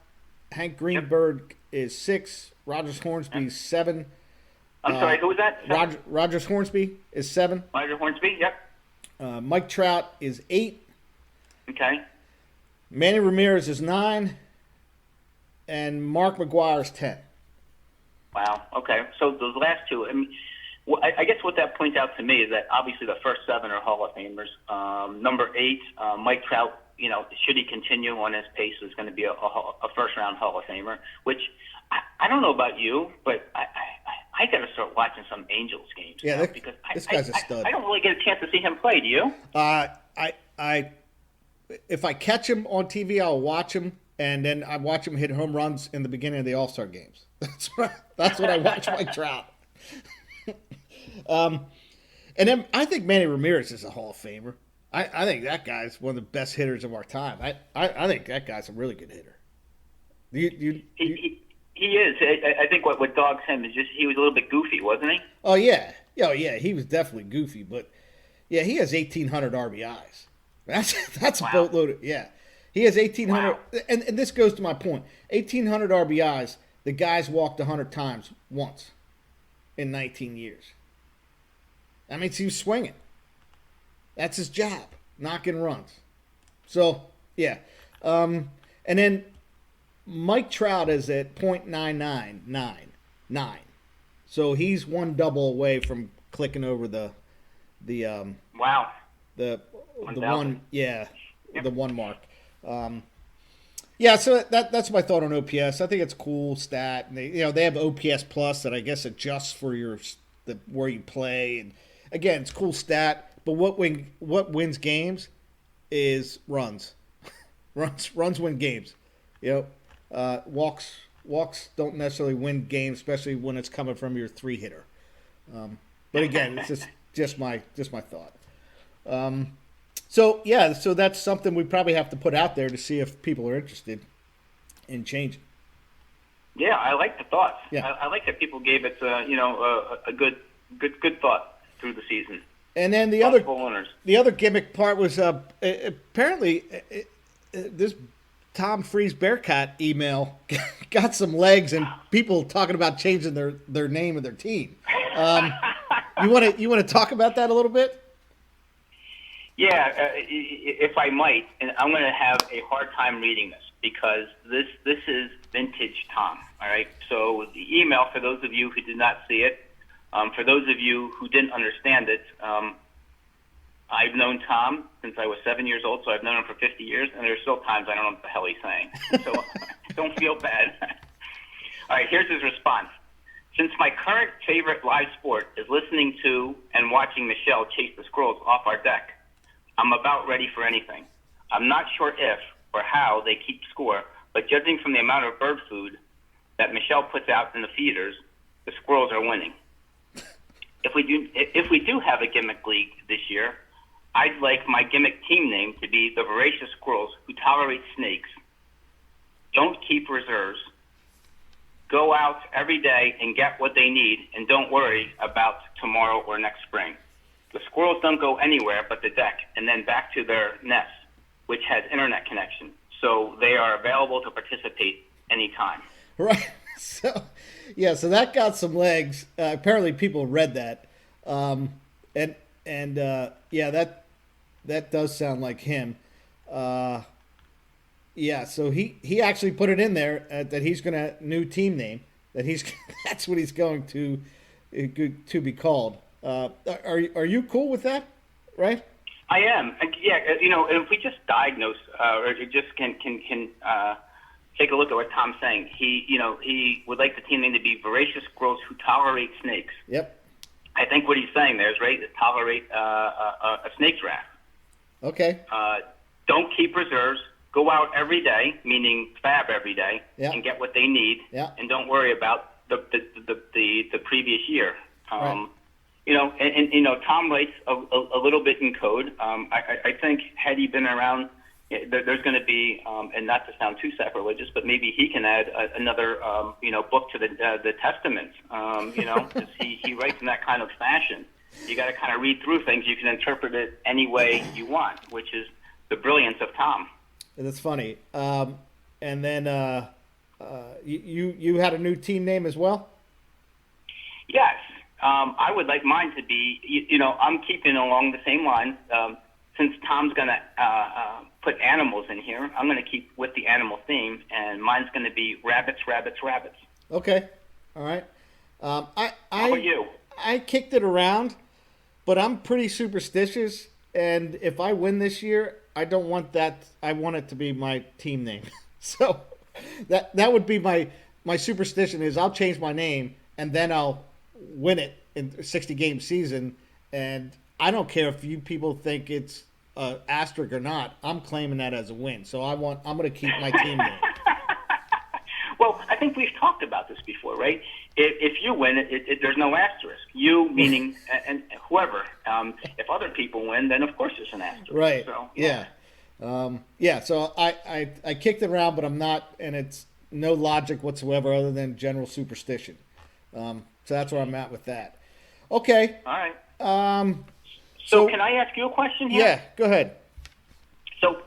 Hank Greenberg is 6. Rogers Hornsby is 7. I'm sorry, who was that? Rogers Hornsby is 7. Roger Hornsby, yep. Mike Trout is 8. Okay. Manny Ramirez is 9. And Mark McGwire is 10. Wow. Okay. So those last 2, I mean, I guess what that points out to me is that obviously the first 7 are Hall of Famers. Number 8, Mike Trout, should he continue on his pace, is going to be a first-round Hall of Famer, which I don't know about you, but I got to start watching some Angels games now because this guy's a stud. I don't really get a chance to see him play. Do you? If I catch him on TV, I'll watch him, and then I watch him hit home runs in the beginning of the All-Star games. That's what I watch Mike Trout. And then I think Manny Ramirez is a Hall of Famer. I think that guy's one of the best hitters of our time. I think that guy's a really good hitter. He is. I think what dogs him is just he was a little bit goofy, wasn't he? Oh yeah, he was definitely goofy, but yeah, he has 1,800 RBIs. That's a boatload. Yeah, he has 1,800, wow. and this goes to my point. 1,800 RBIs. The guy's walked 100 times once in 19 years. That means he was swinging. That's his job, knocking runs. So, yeah. And then Mike Trout is at .9999. So he's one double away from clicking over the wow. The 1,000. one, Yep. the 1 mark. Yeah, so that's my thought on OPS. I think it's a cool stat. And they have OPS Plus that I guess adjusts for where you play, and again, it's a cool stat, but what wins games is runs. Runs win games. You know, walks don't necessarily win games, especially when it's coming from your three hitter. But again, it's just my thought. So yeah, so that's something we probably have to put out there to see if people are interested in changing. Yeah, I like the thoughts. Yeah. I like that people gave it, a good thought through the season. And then Possible owners. the other gimmick part was apparently this Tom Freeze Bearcat email got some legs and people talking about changing their name of their team. You want to talk about that a little bit? Yeah, if I might, and I'm going to have a hard time reading this because this is vintage Tom. All right. So the email, for those of you who did not see it, for those of you who didn't understand it, I've known Tom since I was 7 years old, so I've known him for 50 years, and there's still times I don't know what the hell he's saying. So don't feel bad. All right, here's his response. Since my current favorite live sport is listening to and watching Michelle chase the squirrels off our deck, I'm about ready for anything. I'm not sure if or how they keep score, but judging from the amount of bird food that Michelle puts out in the feeders, the squirrels are winning. If we do have a gimmick league this year, I'd like my gimmick team name to be the Voracious Squirrels Who Tolerate Snakes, Don't Keep Reserves, Go Out Every Day and Get What They Need, and Don't Worry About Tomorrow or Next Spring. The squirrels don't go anywhere but the deck and then back to their nest, which has internet connection. So they are available to participate anytime. Right. So, yeah. So that got some legs. Apparently, people read that, and yeah, that does sound like him. Yeah. So he actually put it in there that he's gonna new team name that he's that's what he's going to be called. Are you cool with that? Right. I am. Yeah. If we just diagnose or just can take a look at what Tom's saying. He would like the team name to be Voracious Squirrels Who Tolerate Snakes. Yep. I think what he's saying there is right. Tolerate a snake draft. Okay. Don't keep reserves. Go out every day, meaning fab every day, yeah. and get what they need. Yeah. And don't worry about the previous year. Right. Tom writes a little bit in code. I think had he been around, there's going to be, and not to sound too sacrilegious, but maybe he can add another, book to the Testament. Because he writes in that kind of fashion. You got to kind of read through things. You can interpret it any way you want, which is the brilliance of Tom. That's funny. And then you had a new team name as well? Yes. I would like mine to be, I'm keeping along the same line. Since Tom's going to put animals in here, I'm going to keep with the animal theme, and mine's going to be rabbits, rabbits, rabbits. Okay. All right. How about you? I kicked it around, but I'm pretty superstitious, and if I win this year, I don't want that. I want it to be my team name. So that would be my superstition is I'll change my name, and then I'll win it in a 60-game season, and I don't care if you people think it's asterisk or not. I'm claiming that as a win. So I'm going to keep my team name. Well, I think we've talked about this before, right? If you win, there's no asterisk. You meaning and whoever. If other people win, then of course there's an asterisk. Right. So, yeah. So I kicked it around, but I'm not, and it's no logic whatsoever other than general superstition. So that's where I'm at with that. Okay. All right. So can I ask you a question here? Yeah, go ahead. So,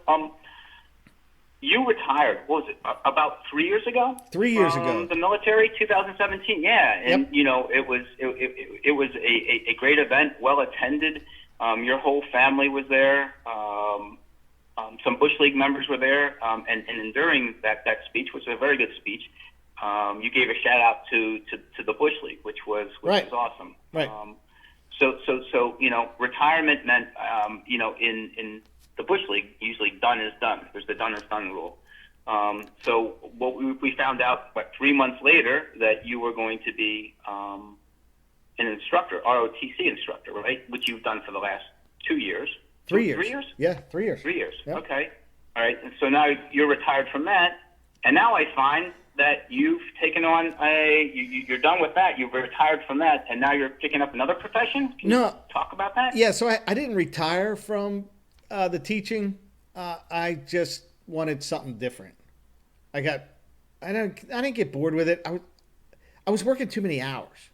you retired, what was it, about 3 years ago? 3 years ago. The military, 2017, yeah. And, Yep. It was a great event, well attended. Your whole family was there. Some Busch League members were there. And during that speech, which was a very good speech, you gave a shout out to the Busch League, which was awesome. Right. So retirement meant in the Busch League usually done is done. There's the done is done rule. So what we found out 3 months later that you were going to be an instructor, ROTC instructor, right? Which you've done for the last 2 years. 3 years. 3 years? Yeah, 3 years. 3 years. Yep. Okay. All right. And so now you're retired from that, and now I find that you've taken on you're done with that. You've retired from that, and now you're picking up another profession. Can you talk about that? Yeah. So I didn't retire from the teaching. I just wanted something different. I didn't get bored with it. I was working too many hours.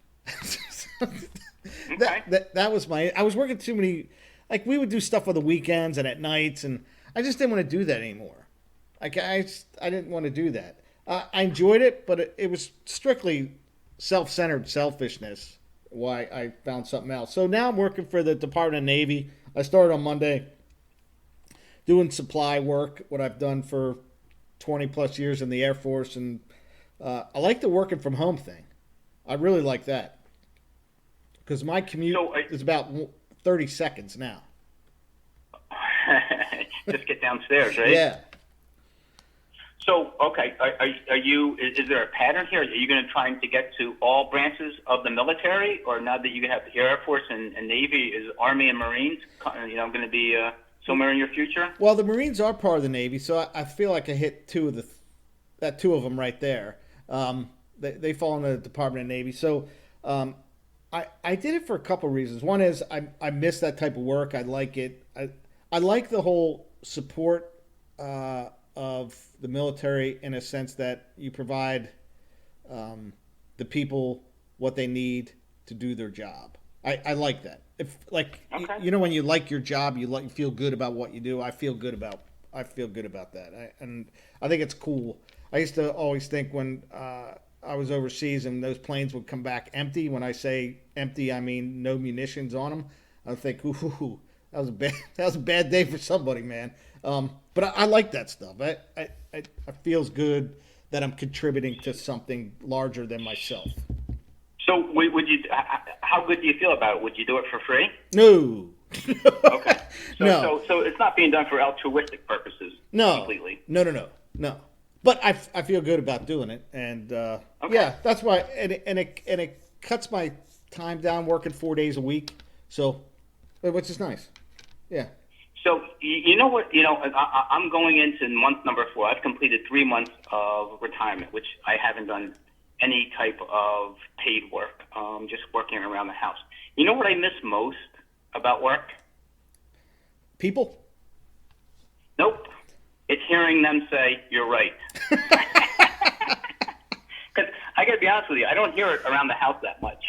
Okay. That was I was working too many. Like, we would do stuff on the weekends and at nights, and I just didn't want to do that anymore. Like, I didn't want to do that. I enjoyed it, but it was strictly self-centered selfishness why I found something else. So now I'm working for the Department of Navy. I started on Monday doing supply work, what I've done for 20 plus years in the Air Force, and I like the working from home thing. I really like that because my commute is about 30 seconds now. Just get downstairs, right? Yeah. So, okay, are you? Is there a pattern here? Are you going to try to get to all branches of the military, or now that you have the Air Force and Navy, is Army and Marines, going to be somewhere in your future? Well, the Marines are part of the Navy, so I feel like I hit two of them right there. They fall in the Department of Navy. So I did it for a couple of reasons. One is I miss that type of work. I like it. I like the whole support of the military in a sense that you provide the people what they need to do their job. I like that. If okay. When you like your job, you feel good about what you do. I feel good about that. And I think it's cool. I used to always think when I was overseas and those planes would come back empty. When I say empty, I mean no munitions on them. I would think, ooh, that was a bad day for somebody, man. But I like that stuff. It feels good that I'm contributing to something larger than myself. So would you? How good do you feel about it? Would you do it for free? No. Okay. No. So it's not being done for altruistic purposes. No. Completely. No. But I feel good about doing it, and yeah, that's why. And it cuts my time down working 4 days a week. So, which is nice. Yeah. So you know what? I'm going into month number 4. I've completed 3 months of retirement, which I haven't done any type of paid work. Just working around the house. You know what I miss most about work? People? Nope. It's hearing them say, "You're right." Because I got to be honest with you, I don't hear it around the house that much.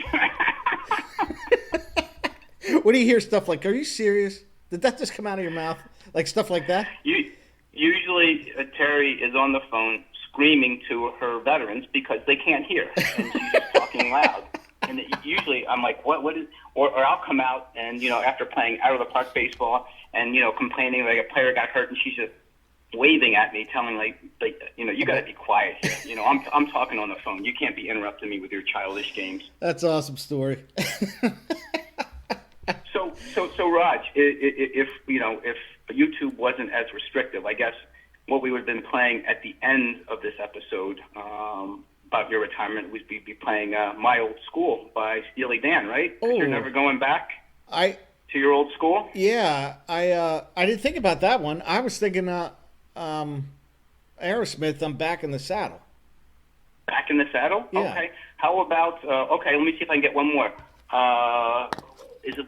What do you hear? Stuff like, "Are you serious? Did that just come out of your mouth?" Like stuff like that? Usually, Terry is on the phone screaming to her veterans because they can't hear, and she's just talking loud. And usually, I'm like, "What is?" Or I'll come out and after playing out of the park baseball and complaining like a player got hurt, and she's just waving at me, telling like you got to be quiet here. I'm talking on the phone. You can't be interrupting me with your childish games. That's an awesome story. So Raj, if YouTube wasn't as restrictive, I guess what we would have been playing at the end of this episode about your retirement would be playing "My Old School" by Steely Dan, right? 'Cause you're never going back to your old school. Yeah, I didn't think about that one. I was thinking Aerosmith, "I'm Back in the Saddle." Back in the Saddle? Yeah. Okay. How about let me see if I can get one more.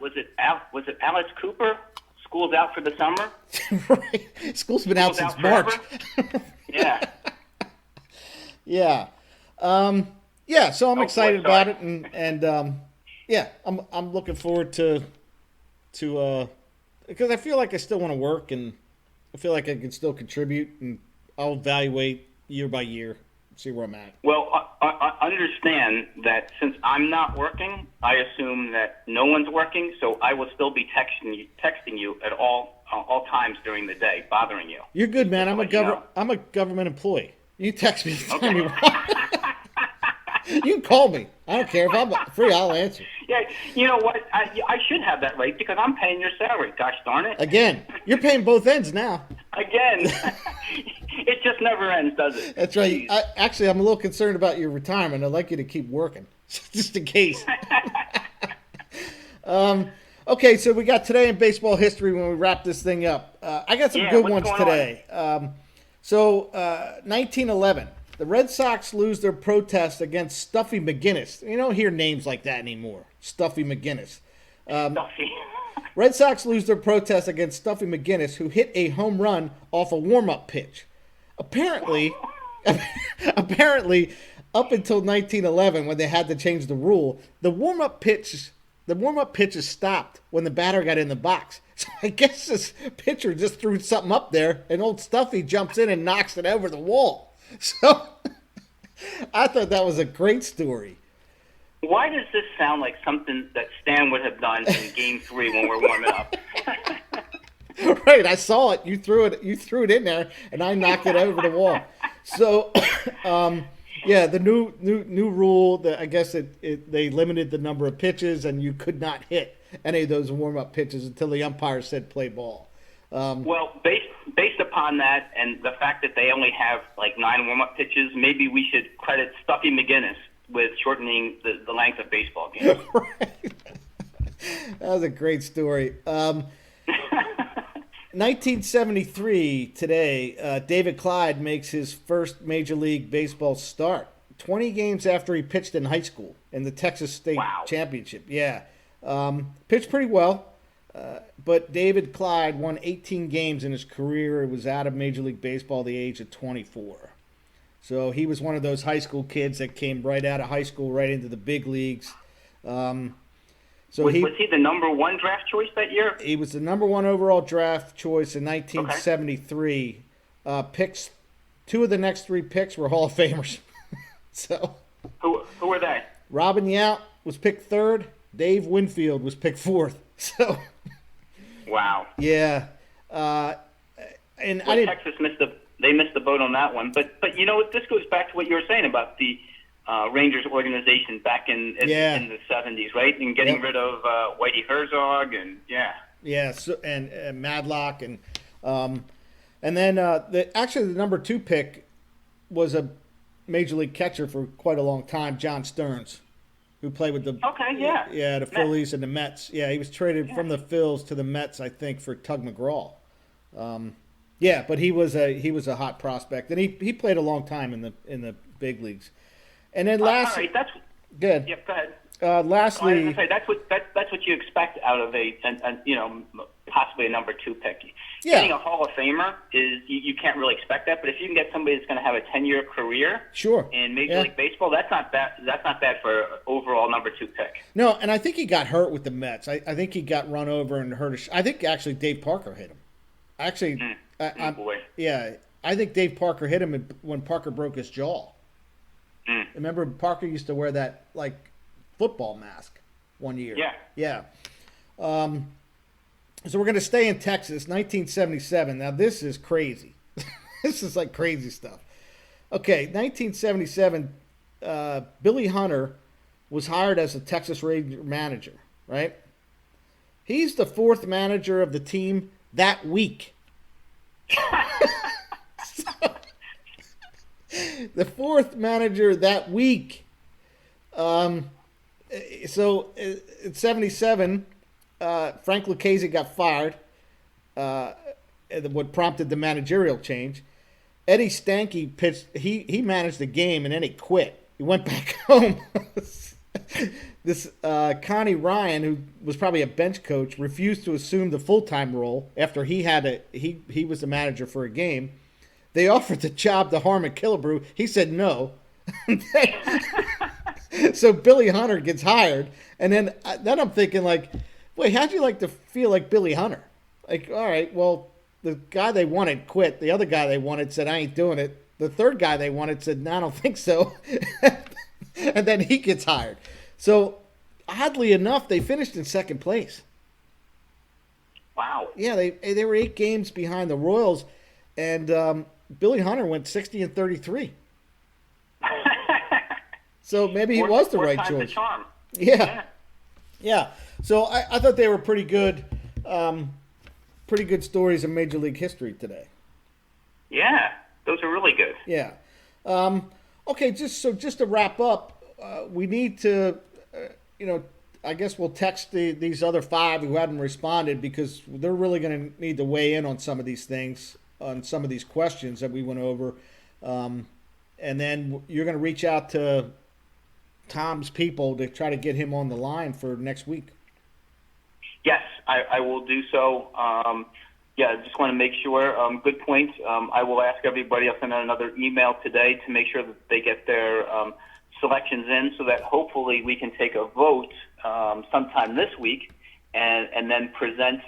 Was it Alice Cooper? "School's Out for the Summer"? Right. School's been out since March. Yeah. Yeah. Yeah, so I'm excited about it and yeah, I'm looking forward to because I feel like I still want to work and I feel like I can still contribute, and I'll evaluate year by year, see where I'm at. Well, I understand that since I'm not working, I assume that no one's working, so I will still be texting you at all times during the day, bothering you. You're good, man. I'm a government employee. You text me anytime you want. You can call me. I don't care. If I'm free, I'll answer. Yeah, you know what? I should have that right because I'm paying your salary. Gosh darn it. Again, you're paying both ends now. Again. It just never ends, does it? That's right. Actually, I'm a little concerned about your retirement. I'd like you to keep working, just in case. Okay, so we got today in baseball history when we wrap this thing up. I got some Yeah, good what's ones going today. 1911, the Red Sox lose their protest against Stuffy McGinnis. You don't hear names like that anymore. Stuffy McGinnis. Stuffy. Red Sox lose their protest against Stuffy McGinnis, who hit a home run off a warm-up pitch. Apparently, apparently, up until 1911, when they had to change the rule, the warm-up pitches stopped when the batter got in the box. So I guess this pitcher just threw something up there, and old Stuffy jumps in and knocks it over the wall. So I thought that was a great story. Why does this sound like something that Stan would have done in Game 3 when we're warming up? Right, I saw it. You threw it in there, and I knocked it over the wall. So, yeah, the new rule that I guess they limited the number of pitches, and you could not hit any of those warm up pitches until the umpire said play ball. Well, based upon that and the fact that they only have like 9 warm up pitches, maybe we should credit Stuffy McGinnis with shortening the length of baseball games. Right. That was a great story. 1973 today, David Clyde makes his first Major League Baseball start. 20 games after he pitched in high school in the Texas State Championship. Yeah. Pitched pretty well. But David Clyde won 18 games in his career. He was out of Major League Baseball at the age of 24. So he was one of those high school kids that came right out of high school right into the big leagues. Was he the number 1 draft choice that year? He was the number 1 overall draft choice in 1973. Okay. Picks 2 of the next 3 picks were Hall of Famers. So who were they? Robin Yount was picked 3rd. Dave Winfield was picked 4th. So wow. Yeah. Texas missed the boat on that one. But you know what? This goes back to what you were saying about the Rangers organization back in the 70s, right? And getting rid of Whitey Herzog so, and Madlock and then the number 2 pick was a Major League catcher for quite a long time, John Stearns, who played with the the Phillies and the Mets. Yeah, he was traded from the Phils to the Mets, I think, for Tug McGraw. But he was a hot prospect, and he played a long time in the big leagues. And then lastly, all right, that's good. Yep, go ahead. Lastly, I was gonna say, that's what you expect out of possibly a number 2 pick. Yeah. Getting a Hall of Famer is you can't really expect that, but if you can get somebody that's going to have a 10-year career, in Major League Baseball, that's not bad. That's not bad for overall number 2 pick. No, and I think he got hurt with the Mets. I think he got run over and hurt. I think actually Dave Parker hit him. Actually, boy. Yeah, I think Dave Parker hit him when Parker broke his jaw. Remember, Parker used to wear that like football mask one year. Yeah. So we're going to stay in Texas, 1977. Now this is crazy. This is like crazy stuff. Okay, 1977. Billy Hunter was hired as a Texas Ranger manager. Right. He's the 4th manager of the team that week. The 4th manager that week. So in 77, Frank Lucchese got fired. What prompted the managerial change. Eddie Stanky pitched. He managed the game and then he quit. He went back home. This Connie Ryan, who was probably a bench coach, refused to assume the full-time role after he was the manager for a game. They offered the job to Harmon Killebrew. He said no. So Billy Hunter gets hired, and then I'm thinking like, wait, how'd you like to feel like Billy Hunter? Like, all right, well, the guy they wanted quit. The other guy they wanted said, I ain't doing it. The third guy they wanted said, no, I don't think so. And then he gets hired. So oddly enough, they finished in 2nd place. Wow. Yeah, they were 8 games behind the Royals, and Billy Hunter went 60-33. So maybe he was the right choice. Yeah. So I thought they were pretty good stories in Major League history today. Yeah, those are really good. Yeah. Okay, just to wrap up, we need to, I guess we'll text these other 5 who haven't responded because they're really going to need to weigh in on some of these things, on some of these questions that we went over. And then you're going to reach out to Tom's people to try to get him on the line for next week. Yes, I will do so. Yeah, just want to make sure. Good point. I will ask everybody. I'll send out another email today to make sure that they get their selections in, so that hopefully we can take a vote sometime this week, and then present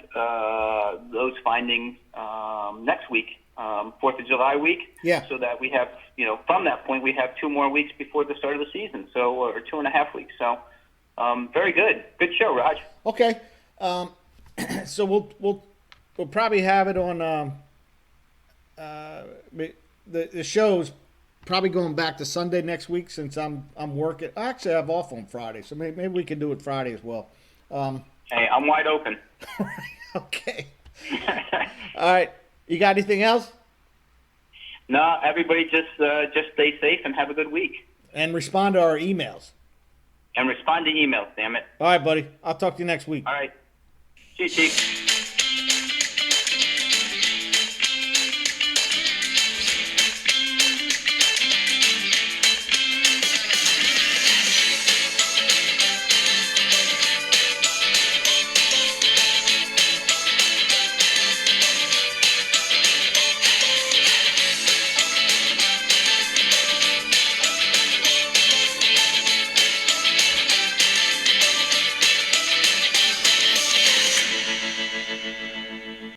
those findings next week, 4th of July week. Yeah. So that we have, from that point, we have 2 more weeks before the start of the season. So, or 2.5 weeks. So, very good. Good show, Raj. Okay. So we'll probably have it on the show's probably going back to Sunday next week since I'm working. I actually have off on Friday, so maybe we can do it Friday as well. Hey, I'm wide open. Okay. All right. You got anything else? No, everybody just stay safe and have a good week. And respond to our emails. And respond to emails, damn it. All right, buddy. I'll talk to you next week. All right. See you, Chief.